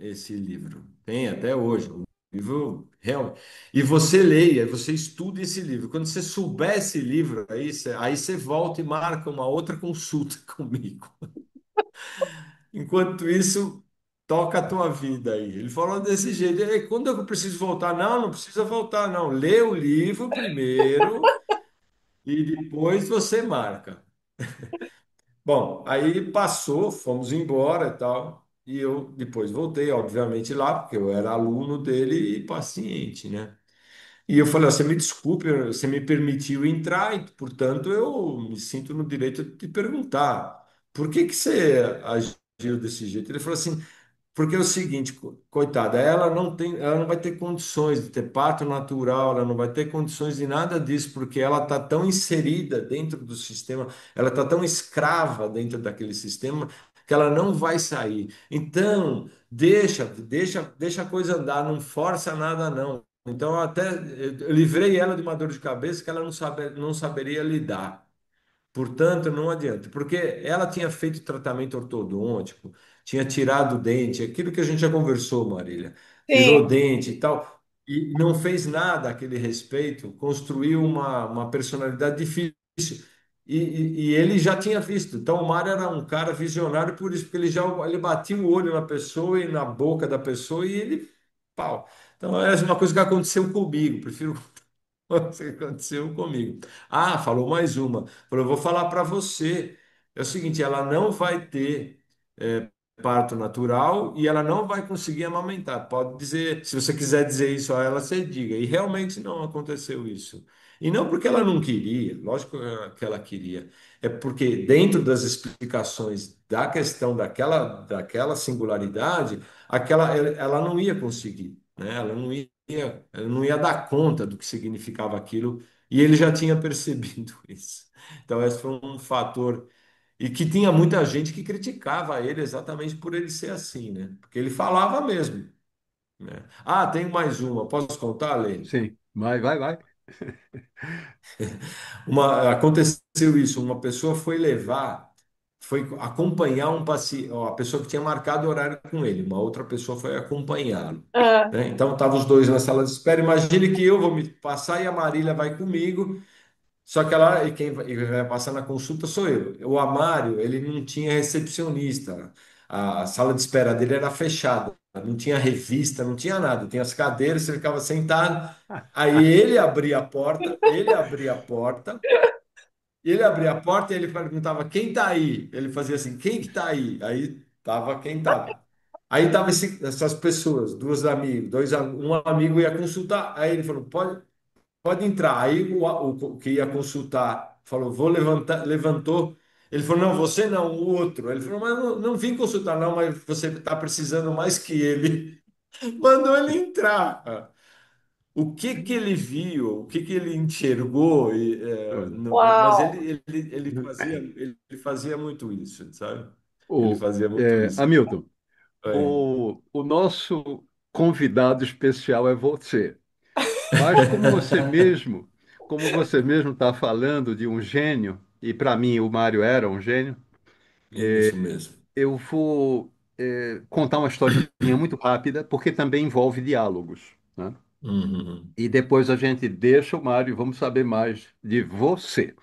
S2: esse livro. Tem até hoje, um livro real. E você leia, você estuda esse livro. Quando você souber esse livro, aí você volta e marca uma outra consulta comigo. Enquanto isso, toca a tua vida aí. Ele falou desse jeito. E aí, quando eu preciso voltar? Não, não precisa voltar, não. Lê o livro primeiro e depois você marca. Bom, aí passou, fomos embora e tal. E eu depois voltei, obviamente, lá, porque eu era aluno dele e paciente, né? E eu falei: você me desculpe, você me permitiu entrar, e, portanto, eu me sinto no direito de te perguntar por que que você agiu desse jeito. Ele falou assim: porque é o seguinte, coitada, ela não vai ter condições de ter parto natural, ela não vai ter condições de nada disso, porque ela está tão inserida dentro do sistema, ela está tão escrava dentro daquele sistema que ela não vai sair. Então, deixa a coisa andar, não força nada, não. Então, eu livrei ela de uma dor de cabeça que ela não saberia lidar. Portanto, não adianta, porque ela tinha feito tratamento ortodôntico, tinha tirado o dente, aquilo que a gente já conversou, Marília, tirou o
S1: Sim,
S2: dente e tal, e não fez nada a aquele respeito, construiu uma personalidade difícil. E ele já tinha visto. Então, o Mário era um cara visionário por isso, porque ele batia o olho na pessoa e na boca da pessoa e ele, pau. Então, é uma coisa que aconteceu comigo, prefiro o que aconteceu comigo. Ah, falou mais uma. Falou, eu vou falar para você. É o seguinte, ela não vai ter parto natural e ela não vai conseguir amamentar. Pode dizer, se você quiser dizer isso a ela, você diga. E realmente não aconteceu isso. E não porque ela não queria, lógico que ela queria. É porque dentro das explicações da questão daquela singularidade, ela não ia conseguir, né? Ela não ia dar conta do que significava aquilo, e ele já tinha percebido isso. Então, esse foi um fator. E que tinha muita gente que criticava ele exatamente por ele ser assim, né? Porque ele falava mesmo, né? Ah, tem mais uma. Posso contar, Lê?
S3: Sim, vai.
S2: Aconteceu isso, uma pessoa foi acompanhar um paciente, a pessoa que tinha marcado horário com ele, uma outra pessoa foi acompanhá-lo,
S1: ah,
S2: né? Então, estavam os dois na sala de espera. Imagine que eu vou me passar e a Marília vai comigo. Só que ela, e vai passar na consulta sou eu. O Amário, ele não tinha recepcionista. A sala de espera dele era fechada. Não tinha revista, não tinha nada. Tinha as cadeiras, você ficava sentado. Aí ele abria a porta e ele perguntava quem tá aí? Ele fazia assim, quem que tá aí? Aí tava quem tava. Aí tava essas pessoas, duas amigos, um amigo ia consultar. Aí ele falou, pode entrar. Aí o que ia consultar falou, vou levantar, levantou. Ele falou, não, você não, o outro. Ele falou, mas não vim consultar, não, mas você está precisando mais que ele. Mandou ele entrar. O que que ele viu, o que que ele enxergou, mas
S1: uau!
S2: ele fazia muito isso, sabe? Ele
S3: O,
S2: fazia muito isso.
S3: Hamilton,
S2: É,
S3: o nosso convidado especial é você. Mas como você mesmo está falando de um gênio, e para mim o Mário era um gênio,
S2: isso mesmo.
S3: eu vou contar uma historinha muito rápida, porque também envolve diálogos, né?
S2: Uhum.
S3: E depois a gente deixa o Mário, e vamos saber mais de você.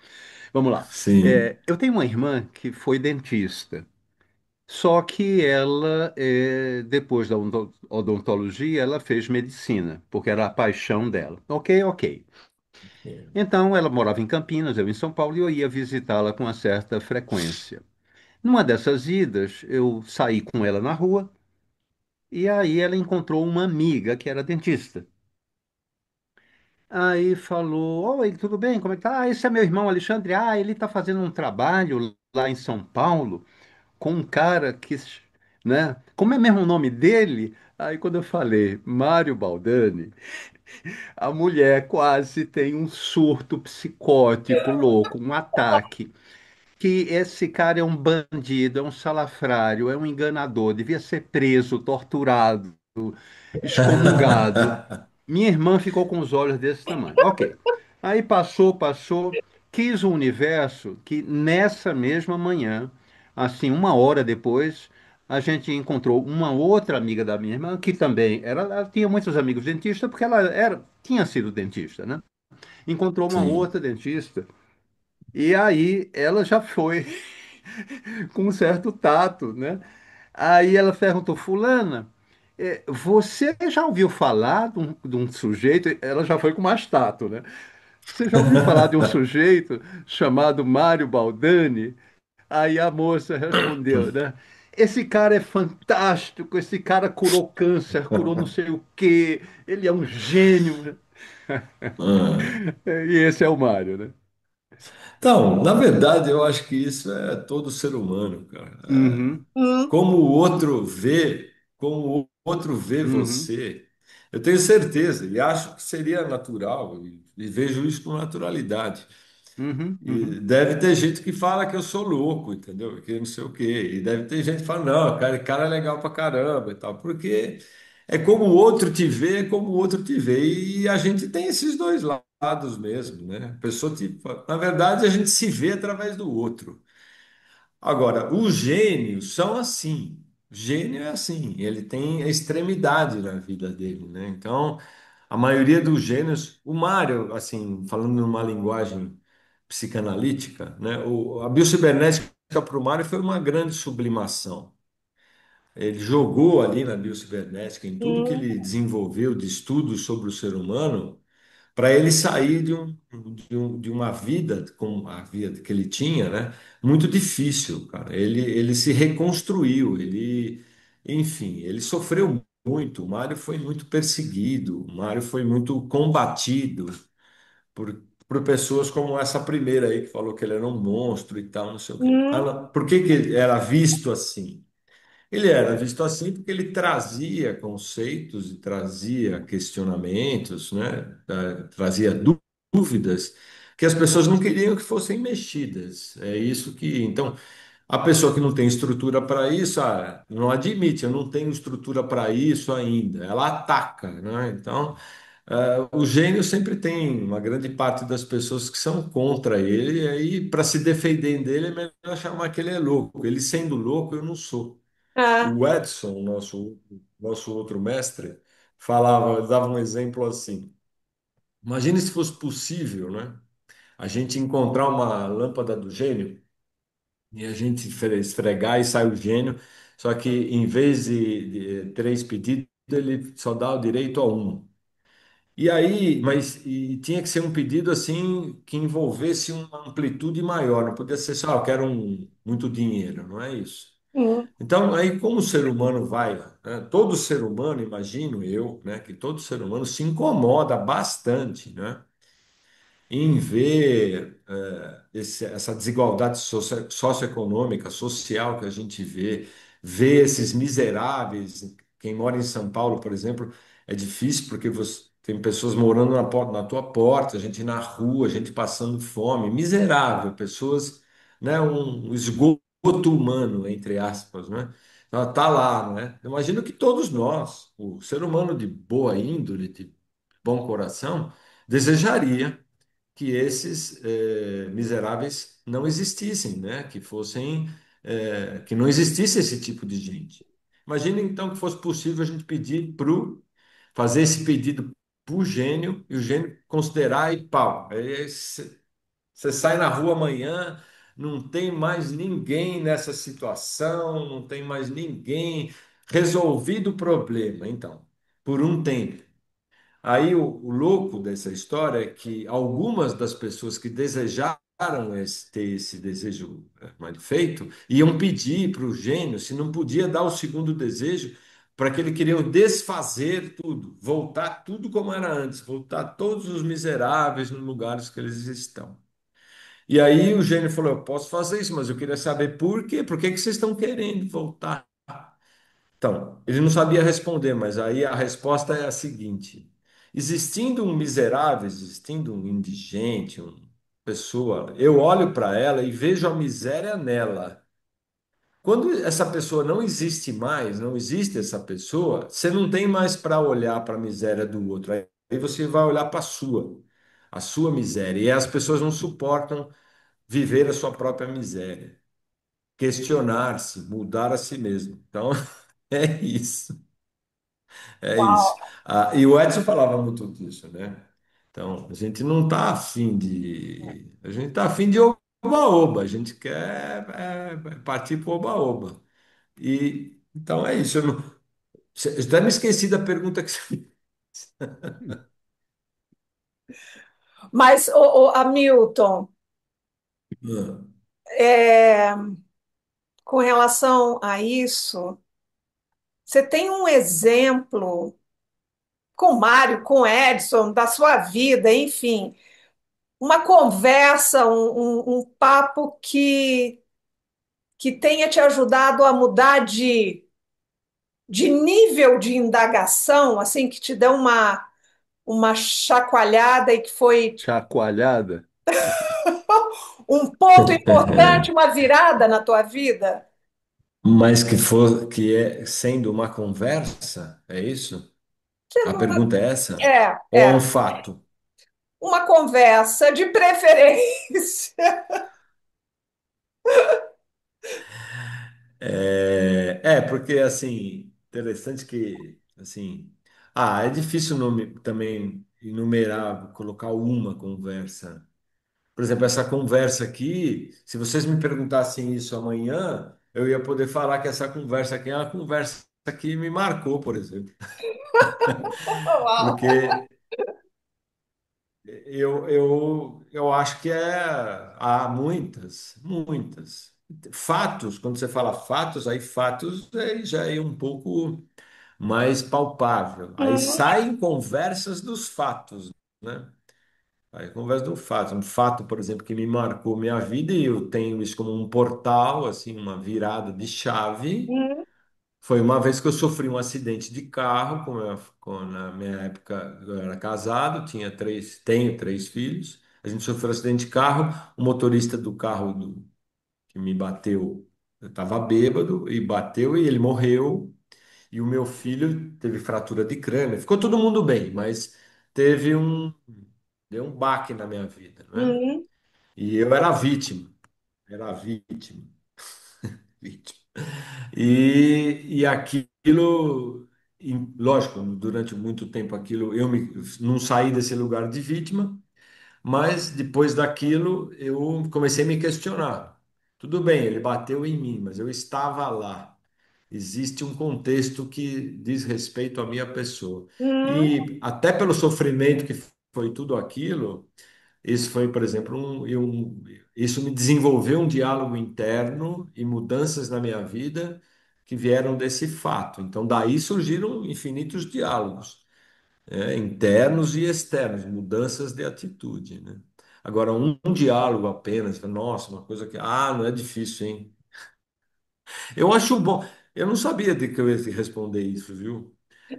S3: Vamos lá.
S2: Sim.
S3: Eu tenho uma irmã que foi dentista. Só que ela, depois da odontologia, ela fez medicina, porque era a paixão dela. Ok, ok. Então, ela morava em Campinas, eu em São Paulo, e eu ia visitá-la com uma certa frequência. Numa dessas idas, eu saí com ela na rua, e aí ela encontrou uma amiga que era dentista. Aí falou: Oi, tudo bem? Como é que tá? Ah, esse é meu irmão Alexandre. Ah, ele está fazendo um trabalho lá em São Paulo com um cara que, né? Como é mesmo o nome dele? Aí quando eu falei Mário Baldani, a mulher quase tem um surto psicótico louco, um ataque. Que esse cara é um bandido, é um salafrário, é um enganador, devia ser preso, torturado, excomungado. Minha irmã ficou com os olhos desse tamanho. Ok. Aí passou, quis o universo que nessa mesma manhã, assim, uma hora depois, a gente encontrou uma outra amiga da minha irmã, que também ela tinha muitos amigos dentistas, porque tinha sido dentista, né? Encontrou uma
S2: Sim.
S3: outra dentista, e aí ela já foi com um certo tato, né? Aí ela perguntou, Fulana, você já ouviu falar de um sujeito? Ela já foi com mais tato, né? Você já ouviu falar de um sujeito chamado Mário Baldani? Aí a moça respondeu, né? Esse cara é fantástico, esse cara curou câncer, curou não sei o quê, ele é um gênio.
S2: Ah.
S3: E esse é o Mário, né?
S2: Então, na verdade, eu acho que isso é todo ser humano, cara.
S3: Uhum,
S1: Hum,
S2: Como o outro vê. como o outro vê
S3: Uhum,
S2: você. Eu tenho certeza e acho que seria natural, e vejo isso com naturalidade.
S3: uhum,
S2: E
S3: uhum.
S2: deve ter gente que fala que eu sou louco, entendeu? Que não sei o quê. E deve ter gente que fala, não, cara é legal pra caramba e tal. Porque é como o outro te vê, é como o outro te vê. E a gente tem esses dois lados mesmo, né? A pessoa na verdade, a gente se vê através do outro. Agora, os gênios são assim. Gênio é assim, ele tem a extremidade na vida dele, né? Então, a maioria dos gênios, o Mário, assim, falando numa linguagem psicanalítica, né? A biocibernética para o Mário foi uma grande sublimação. Ele jogou ali na biocibernética, em tudo que
S1: Hum,
S2: ele desenvolveu de estudos sobre o ser humano, para ele sair de uma vida, como a vida que ele tinha, né? Muito difícil, cara. Ele se reconstruiu, enfim, ele sofreu muito. O Mário foi muito perseguido, o Mário foi muito combatido por pessoas como essa primeira aí que falou que ele era um monstro e tal, não sei o quê.
S1: hum,
S2: Por que que ele era visto assim? Ele era visto assim porque ele trazia conceitos e trazia questionamentos, né? Trazia dúvidas que as pessoas não queriam que fossem mexidas. É isso que. Então, a pessoa que não tem estrutura para isso, não admite, eu não tenho estrutura para isso ainda. Ela ataca, né? Então, o gênio sempre tem uma grande parte das pessoas que são contra ele, e aí, para se defender dele, é melhor chamar que ele é louco. Ele sendo louco, eu não sou.
S1: ah,
S2: O Edson, nosso outro mestre, dava um exemplo assim. Imagine se fosse possível, né? A gente encontrar uma lâmpada do gênio e a gente esfregar e sai o gênio, só que em vez de três pedidos, ele só dá o direito a um. E aí, mas tinha que ser um pedido assim que envolvesse uma amplitude maior, não podia ser só, eu quero muito dinheiro, não é isso.
S1: hum,
S2: Então, aí como o ser humano vai, né? Todo ser humano, imagino eu, né, que todo ser humano se incomoda bastante, né, em ver essa desigualdade socioeconômica, social que a gente vê, ver esses miseráveis. Quem mora em São Paulo, por exemplo, é difícil porque você tem pessoas morando na tua porta, gente na rua, gente passando fome, miserável, pessoas, né, um esgoto humano, entre aspas, né? Ela tá lá, né? Eu imagino que todos nós, o ser humano de boa índole, de bom coração, desejaria que esses miseráveis não existissem, né? Que fossem, que não existisse esse tipo de gente. Imagina então que fosse possível a gente fazer esse pedido para o gênio e o gênio considerar e pau. Aí você sai na rua amanhã, não tem mais ninguém nessa situação, não tem mais ninguém resolvido o problema. Então, por um tempo. Aí o louco dessa história é que algumas das pessoas que desejaram ter esse desejo mal feito iam pedir para o gênio se não podia dar o segundo desejo para que ele queria desfazer tudo, voltar tudo como era antes, voltar todos os miseráveis nos lugares que eles estão. E aí o gênio falou: eu posso fazer isso, mas eu queria saber por quê? Por que que vocês estão querendo voltar? Então, ele não sabia responder, mas aí a resposta é a seguinte: existindo um miserável, existindo um indigente, uma pessoa, eu olho para ela e vejo a miséria nela. Quando essa pessoa não existe mais, não existe essa pessoa, você não tem mais para olhar para a miséria do outro. Aí você vai olhar para a sua miséria. E as pessoas não suportam viver a sua própria miséria, questionar-se, mudar a si mesmo. Então, é isso. É
S1: uau.
S2: isso. E o Edson falava muito disso, né? Então, a gente não está afim de. A gente está afim de oba-oba, a gente quer partir para o oba-oba. E então é isso. Eu até me esqueci da pergunta que você.
S1: Mas, Hamilton,
S2: Ah,
S1: é, com relação a isso, você tem um exemplo com o Mário, com o Edson, da sua vida, enfim, uma conversa, um papo que tenha te ajudado a mudar de nível de indagação, assim, que te deu uma chacoalhada e que foi
S3: Chacoalhada.
S1: um ponto importante, uma virada na tua vida?
S2: Mas que for, que é sendo uma conversa, é isso? A pergunta é essa? Ou é
S1: É,
S2: um fato?
S1: uma conversa de preferência.
S2: Porque assim, interessante que assim, é difícil também enumerar, colocar uma conversa. Por exemplo, essa conversa aqui, se vocês me perguntassem isso amanhã, eu ia poder falar que essa conversa aqui é uma conversa que me marcou, por exemplo.
S1: Uau.
S2: Porque eu acho que há muitas. Fatos, quando você fala fatos, aí fatos já é um pouco mais palpável. Aí
S1: Uhum,
S2: saem conversas dos fatos, né? Aí conversa do fato. Um fato, por exemplo, que me marcou minha vida e eu tenho isso como um portal, assim, uma virada de chave.
S1: uhum,
S2: Foi uma vez que eu sofri um acidente de carro, na minha época eu era casado, tenho três filhos. A gente sofreu um acidente de carro, o motorista do carro que me bateu, eu estava bêbado e bateu e ele morreu. E o meu filho teve fratura de crânio. Ficou todo mundo bem, mas deu um baque na minha vida, né?
S1: uhum,
S2: E eu era a vítima, vítima. E aquilo, lógico, durante muito tempo aquilo, não saí desse lugar de vítima, mas depois daquilo eu comecei a me questionar. Tudo bem, ele bateu em mim, mas eu estava lá. Existe um contexto que diz respeito à minha pessoa.
S1: uhum,
S2: E até pelo sofrimento que foi tudo aquilo, isso foi, por exemplo, isso me desenvolveu um diálogo interno e mudanças na minha vida que vieram desse fato. Então, daí surgiram infinitos diálogos, internos e externos, mudanças de atitude, né? Agora, um diálogo apenas, nossa, uma coisa que, não é difícil, hein? Eu acho bom. Eu não sabia de que eu ia te responder isso, viu?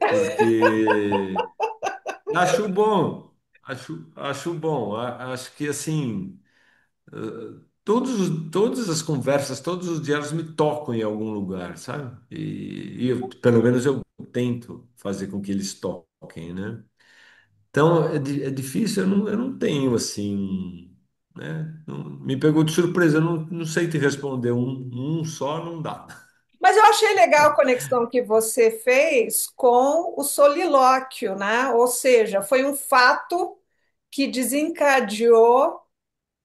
S2: Porque acho bom, acho bom. Acho que assim. Todas as conversas, todos os diálogos me tocam em algum lugar, sabe? Pelo menos eu tento fazer com que eles toquem, né? Então é difícil, eu não tenho assim, né? Me pegou de surpresa, eu não sei te responder um só, não dá.
S1: mas eu achei legal a conexão que você fez com o solilóquio, né? Ou seja, foi um fato que desencadeou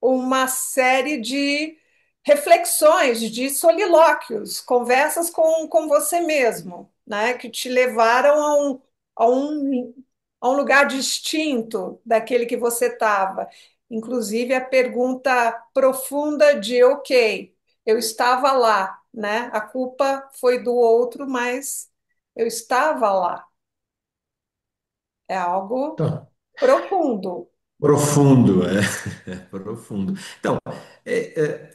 S1: uma série de reflexões, de solilóquios, conversas com você mesmo, né? Que te levaram a um, a um lugar distinto daquele que você estava. Inclusive a pergunta profunda de, ok, eu estava lá, né? A culpa foi do outro, mas eu estava lá. É algo
S2: Então,
S1: profundo.
S2: profundo, é profundo. Então,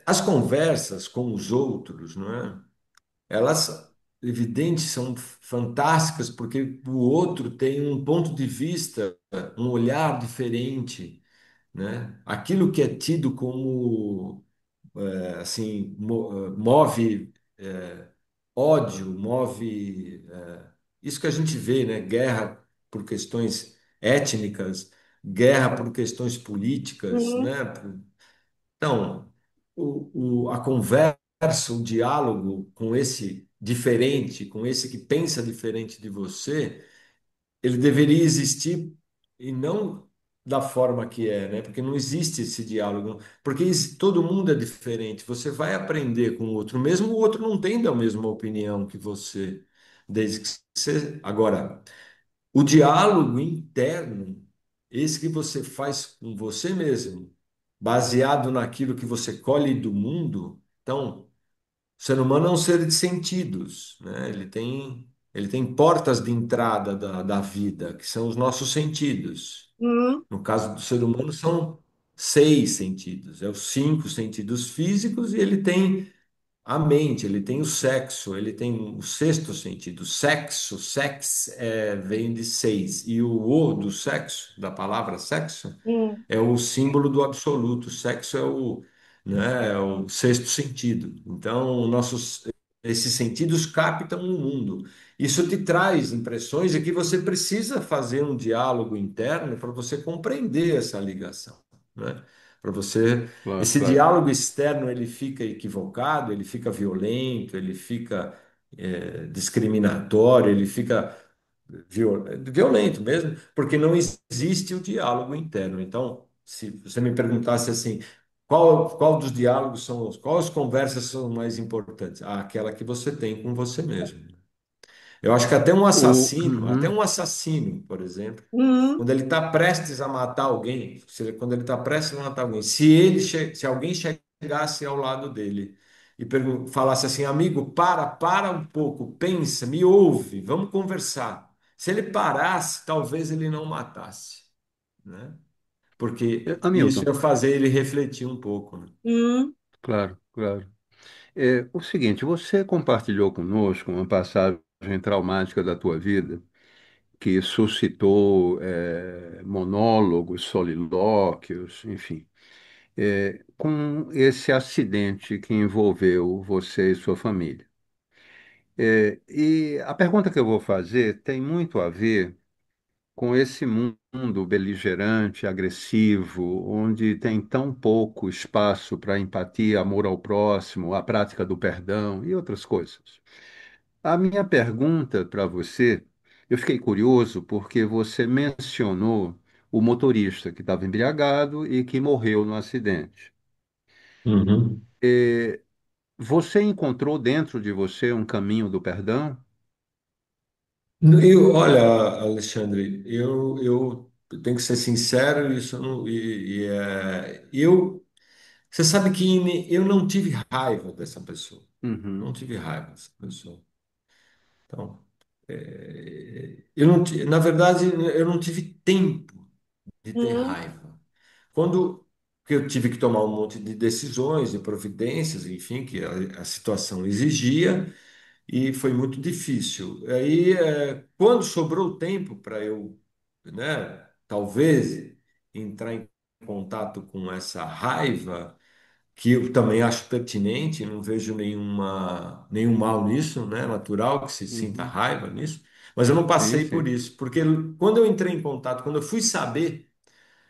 S2: as conversas com os outros, não é? Elas, evidente, são fantásticas porque o outro tem um ponto de vista, um olhar diferente, né? Aquilo que é tido como, assim, move ódio, move isso que a gente vê, né? Guerra por questões étnicas, guerra por questões políticas,
S1: Uhum,
S2: né? Então, a conversa, o diálogo com esse diferente, com esse que pensa diferente de você, ele deveria existir e não da forma que é, né? Porque não existe esse diálogo, porque todo mundo é diferente. Você vai aprender com o outro, mesmo o outro não tendo a mesma opinião que você, desde que você. Agora, o diálogo interno, esse que você faz com você mesmo, baseado naquilo que você colhe do mundo. Então, o ser humano é um ser de sentidos, né? Ele tem portas de entrada da vida, que são os nossos sentidos.
S1: uhum,
S2: No caso do ser humano, são seis sentidos. É os cinco sentidos físicos e ele tem a mente, ele tem o sexo, ele tem o sexto sentido. Sexo, vem de seis. E o do sexo, da palavra sexo,
S1: Hum,
S2: é o símbolo do absoluto. Sexo é o, né, é o sexto sentido. Então, esses sentidos captam o mundo. Isso te traz impressões de que você precisa fazer um diálogo interno para você compreender essa ligação, né? Para você,
S3: Claro,
S2: esse
S3: claro.
S2: diálogo externo ele fica equivocado, ele fica violento, ele fica discriminatório, ele fica violento mesmo, porque não existe o diálogo interno. Então, se você me perguntasse assim, qual dos diálogos quais conversas são mais importantes? Ah, aquela que você tem com você mesmo. Eu acho que até
S3: Uhum.
S2: um assassino, por exemplo,
S1: hum,
S2: quando ele está prestes a matar alguém, quando ele está prestes a matar alguém, se alguém chegasse ao lado dele e falasse assim, amigo, para um pouco, pensa, me ouve, vamos conversar. Se ele parasse, talvez ele não matasse, né? Porque isso
S3: Hamilton,
S2: ia fazer ele refletir um pouco, né?
S1: hum,
S3: claro, claro. O seguinte, você compartilhou conosco uma passagem traumática da tua vida que suscitou monólogos, solilóquios, enfim. Com esse acidente que envolveu você e sua família. E a pergunta que eu vou fazer tem muito a ver com esse mundo beligerante, agressivo, onde tem tão pouco espaço para empatia, amor ao próximo, a prática do perdão e outras coisas. A minha pergunta para você, eu fiquei curioso porque você mencionou o motorista que estava embriagado e que morreu no acidente.
S2: Uhum.
S3: Você encontrou dentro de você um caminho do perdão?
S2: Olha, Alexandre, eu tenho que ser sincero, isso não, você sabe que eu não tive raiva dessa pessoa, não
S3: Uhum,
S2: tive raiva dessa pessoa. Então, eu não, na verdade, eu não tive tempo de ter
S1: hum,
S2: raiva. Quando que eu tive que tomar um monte de decisões e providências, enfim, que a situação exigia, e foi muito difícil. Aí, quando sobrou tempo para eu, né, talvez entrar em contato com essa raiva, que eu também acho pertinente, não vejo nenhum mal nisso, né? Natural que se sinta
S3: uhum.
S2: raiva nisso, mas eu não
S3: Sim,
S2: passei por
S3: sim.
S2: isso, porque quando eu entrei em contato, quando eu fui saber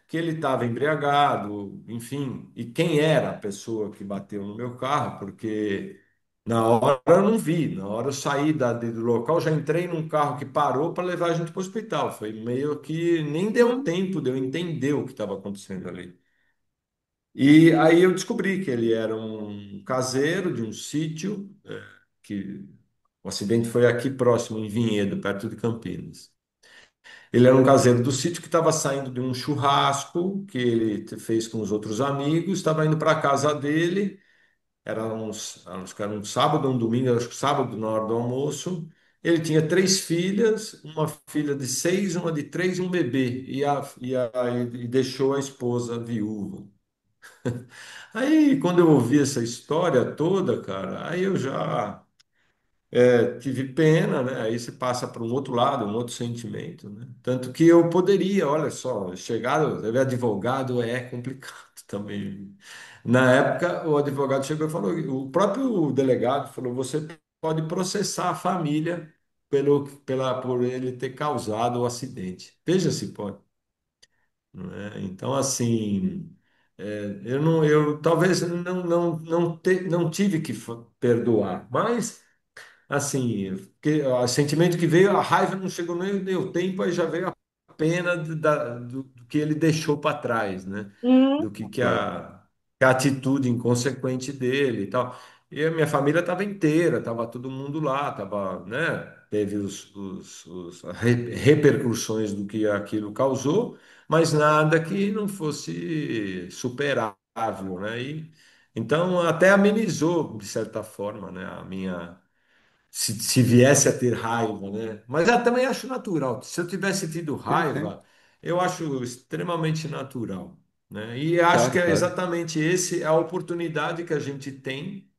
S2: que ele estava embriagado, enfim, e quem era a pessoa que bateu no meu carro, porque na hora eu não vi, na hora eu saí do local, já entrei num carro que parou para levar a gente para o hospital. Foi meio que nem deu
S1: hum,
S2: tempo de eu entender o que estava acontecendo ali. E aí eu descobri que ele era um caseiro de um sítio, que o acidente foi aqui próximo, em Vinhedo, perto de Campinas. Ele era um caseiro do sítio que estava saindo de um churrasco que ele fez com os outros amigos, estava indo para a casa dele, acho que era um sábado, um domingo, acho que sábado, na hora do almoço. Ele tinha três filhas, uma filha de seis, uma de três e um bebê, e deixou a esposa viúva. Aí, quando eu ouvi essa história toda, cara, aí eu já tive pena, né? Aí você passa para um outro lado, um outro sentimento, né? Tanto que eu poderia, olha só, chegar, advogado é complicado também. Na época, o advogado chegou e falou, o próprio delegado falou, você pode processar a família por ele ter causado o acidente. Veja se pode, né? Então, assim, eu talvez não tive que perdoar, mas assim, o sentimento que veio, a raiva não chegou nem deu tempo, aí já veio a pena do que ele deixou para trás, né?
S1: hum,
S2: Do
S3: Claro.
S2: que a atitude inconsequente dele e tal. E a minha família estava inteira, estava todo mundo lá, tava, né? Teve as repercussões do que aquilo causou, mas nada que não fosse superável, né? Então, até amenizou, de certa forma, né? A minha se viesse a ter raiva, né? Mas eu também acho natural. Se eu tivesse tido
S3: Sim, sim.
S2: raiva, eu acho extremamente natural, né? E acho que
S3: Claro,
S2: é
S3: claro.
S2: exatamente esse a oportunidade que a gente tem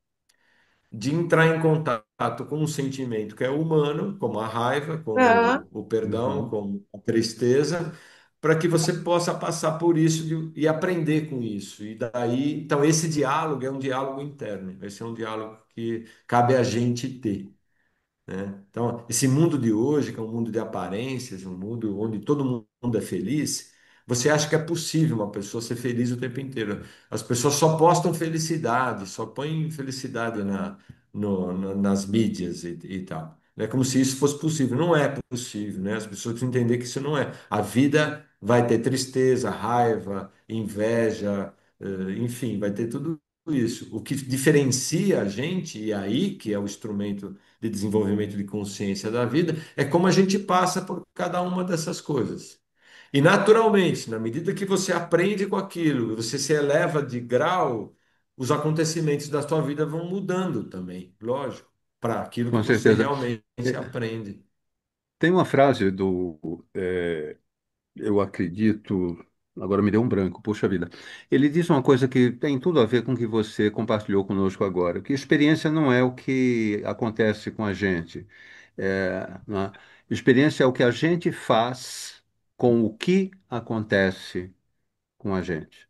S2: de entrar em contato com um sentimento que é humano, como a raiva,
S1: Ah,
S2: como o perdão,
S3: Uhum.
S2: como a tristeza, para que você possa passar por isso e aprender com isso. E daí, então, esse diálogo é um diálogo interno. Esse é um diálogo que cabe a gente ter, né? Então, esse mundo de hoje, que é um mundo de aparências, um mundo onde todo mundo é feliz, você acha que é possível uma pessoa ser feliz o tempo inteiro? As pessoas só postam felicidade, só põem felicidade nas mídias e tal. É como se isso fosse possível. Não é possível, né? As pessoas precisam entender que isso não é. A vida vai ter tristeza, raiva, inveja, enfim, vai ter tudo isso. O que diferencia a gente, e aí que é o instrumento de desenvolvimento de consciência da vida, é como a gente passa por cada uma dessas coisas. E naturalmente, na medida que você aprende com aquilo, você se eleva de grau, os acontecimentos da sua vida vão mudando também, lógico, para aquilo que
S3: Com
S2: você
S3: certeza.
S2: realmente
S3: É,
S2: aprende.
S3: tem uma frase eu acredito, agora me deu um branco, puxa vida. Ele diz uma coisa que tem tudo a ver com o que você compartilhou conosco agora, que experiência não é o que acontece com a gente. Né? Experiência é o que a gente faz com o que acontece com a gente.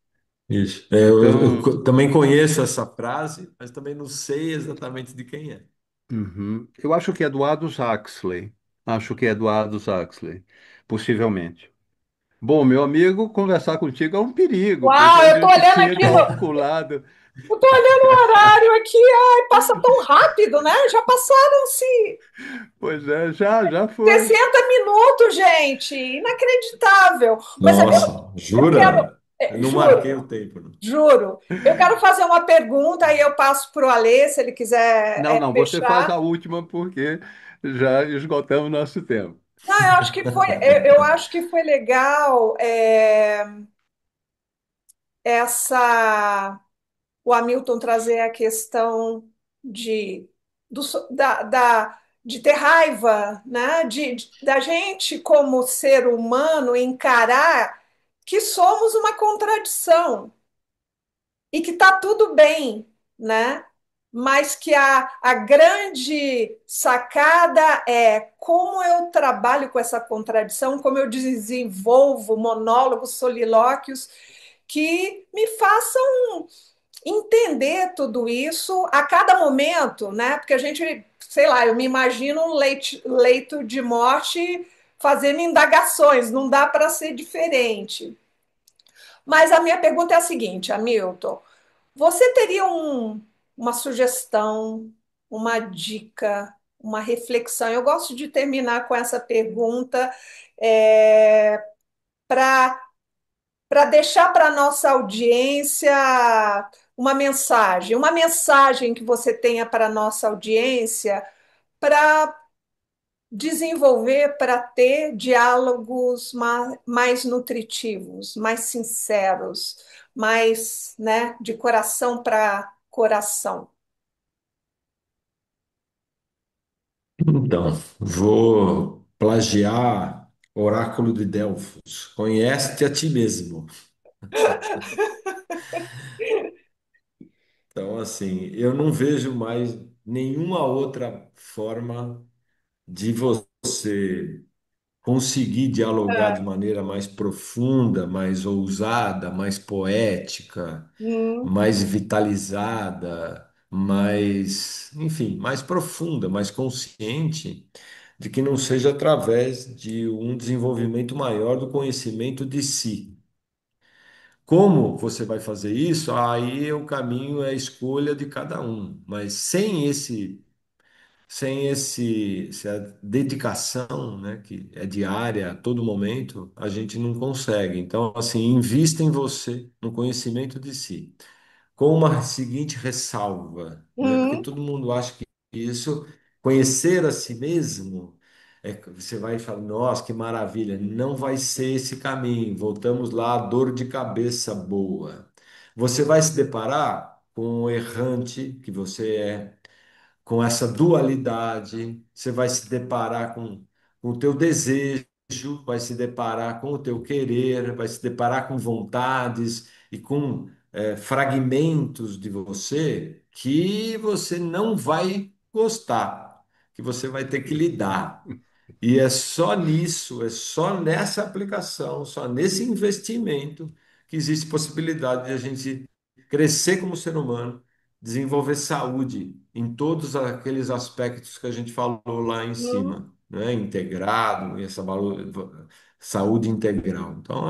S2: Isso.
S3: Então,
S2: Também conheço essa frase, mas também não sei exatamente de quem é.
S3: uhum, eu acho que é do Aldous Huxley. Acho que é do Aldous Huxley, possivelmente. Bom, meu amigo, conversar contigo é um perigo, porque
S1: uau,
S3: a
S1: eu tô
S3: gente
S1: olhando
S3: tinha
S1: aqui no,
S3: calculado.
S1: eu tô olhando o horário aqui, ai, passa tão rápido, né? Já passaram-se
S3: Pois é, já foi.
S1: 60 minutos, gente, inacreditável. Mas
S2: Nossa,
S1: eu quero,
S2: jura? Eu não marquei
S1: juro,
S2: o tempo, não.
S1: juro, eu quero fazer uma pergunta e eu passo para o Alê, se ele quiser
S3: Não, não, você faz
S1: fechar.
S3: a última porque já esgotamos nosso tempo.
S1: Não, eu acho que foi legal essa o Hamilton trazer a questão de, de ter raiva, né? Da gente, como ser humano, encarar que somos uma contradição e que está tudo bem, né? Mas que a grande sacada é como eu trabalho com essa contradição, como eu desenvolvo monólogos, solilóquios que me façam entender tudo isso a cada momento, né? Porque a gente, sei lá, eu me imagino um leito de morte fazendo indagações, não dá para ser diferente. Mas a minha pergunta é a seguinte, Hamilton: você teria uma sugestão, uma dica, uma reflexão? Eu gosto de terminar com essa pergunta para deixar para a nossa audiência uma mensagem que você tenha para a nossa audiência para desenvolver, para ter diálogos mais nutritivos, mais sinceros, mais, né, de coração para coração.
S2: Então, vou plagiar Oráculo de Delfos. Conhece-te a ti mesmo. Então, assim, eu não vejo mais nenhuma outra forma de você conseguir dialogar de maneira mais profunda, mais ousada, mais poética,
S1: Hum,
S2: mais vitalizada, mais, enfim, mais profunda, mais consciente, de que não seja através de um desenvolvimento maior do conhecimento de si. Como você vai fazer isso? Aí o caminho é a escolha de cada um, mas essa dedicação, né, que é diária, a todo momento, a gente não consegue. Então, assim, invista em você, no conhecimento de si, com uma seguinte ressalva, né? Porque
S1: hum,
S2: todo mundo acha que isso, conhecer a si mesmo, você vai falar, nossa, que maravilha, não vai ser esse caminho. Voltamos lá, à dor de cabeça boa. Você vai se deparar com o errante que você é, com essa dualidade, você vai se deparar com o teu desejo, vai se deparar com o teu querer, vai se deparar com vontades e com fragmentos de você que você não vai gostar, que você vai ter que lidar. E é só nisso, é só nessa aplicação, só nesse investimento que existe possibilidade de a gente crescer como ser humano, desenvolver saúde em todos aqueles aspectos que a gente falou lá em
S1: Hum,
S2: cima, né? Integrado, saúde integral. Então,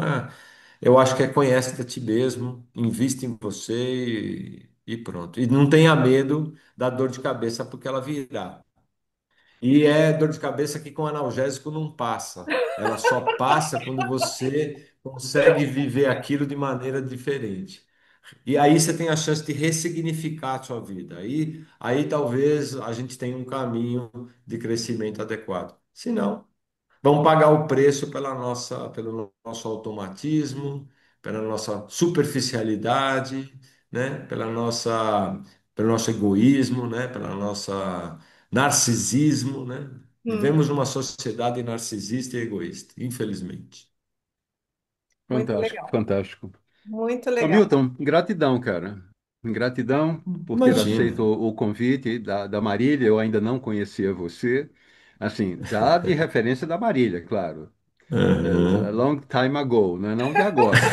S2: eu acho que é conhece a ti mesmo, investe em você e pronto. E não tenha medo da dor de cabeça, porque ela virá. E é dor de cabeça que com analgésico não passa. Ela só passa quando você consegue viver aquilo de maneira diferente. E aí você tem a chance de ressignificar a sua vida. Aí talvez a gente tenha um caminho de crescimento adequado. Se não, vamos pagar o preço pelo nosso automatismo, pela nossa superficialidade, né? Pelo nosso egoísmo, né? Pela nossa narcisismo, né?
S1: hum,
S2: Vivemos numa sociedade narcisista e egoísta, infelizmente.
S1: muito
S3: Fantástico,
S1: legal,
S3: fantástico.
S1: muito legal.
S3: Hamilton, gratidão, cara. Gratidão por ter
S2: Imagina.
S3: aceito o convite da Marília. Eu ainda não conhecia você. Assim, já de referência da Marília, claro. A
S2: Aham.
S3: long time ago, não é não de agora.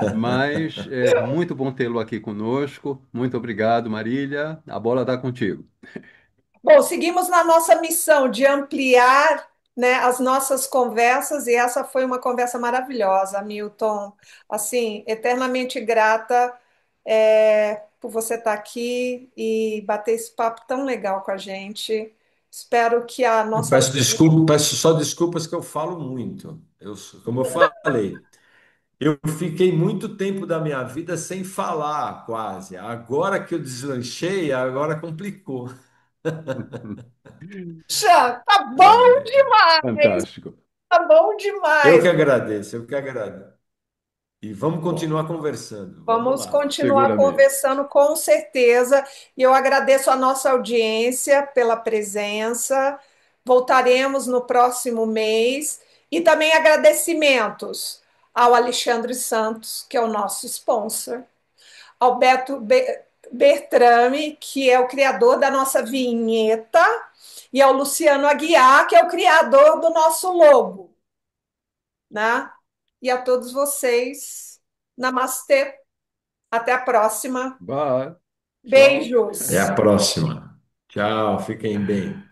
S3: Mas é muito bom tê-lo aqui conosco. Muito obrigado, Marília. A bola está contigo.
S1: Bom, seguimos na nossa missão de ampliar, né, as nossas conversas, e essa foi uma conversa maravilhosa, Milton. Assim, eternamente grata, por você estar aqui e bater esse papo tão legal com a gente. Espero que a
S2: Eu
S1: nossa
S2: peço
S1: audiência.
S2: desculpa, peço só desculpas que eu falo muito. Como eu falei, eu fiquei muito tempo da minha vida sem falar, quase. Agora que eu deslanchei, agora complicou.
S1: Puxa, tá bom demais,
S3: Fantástico.
S1: tá bom
S2: Eu
S1: demais.
S2: que agradeço, eu que agradeço. E vamos continuar conversando. Vamos
S1: Vamos
S2: lá.
S1: continuar
S3: Seguramente.
S1: conversando com certeza. E eu agradeço a nossa audiência pela presença. Voltaremos no próximo mês. E também agradecimentos ao Alexandre Santos, que é o nosso sponsor, ao Bertrame, que é o criador da nossa vinheta, e ao Luciano Aguiar, que é o criador do nosso logo, né? E a todos vocês, namastê. Até a próxima.
S3: Bye. Tchau.
S1: Beijos.
S2: Até a próxima. Tchau, fiquem bem.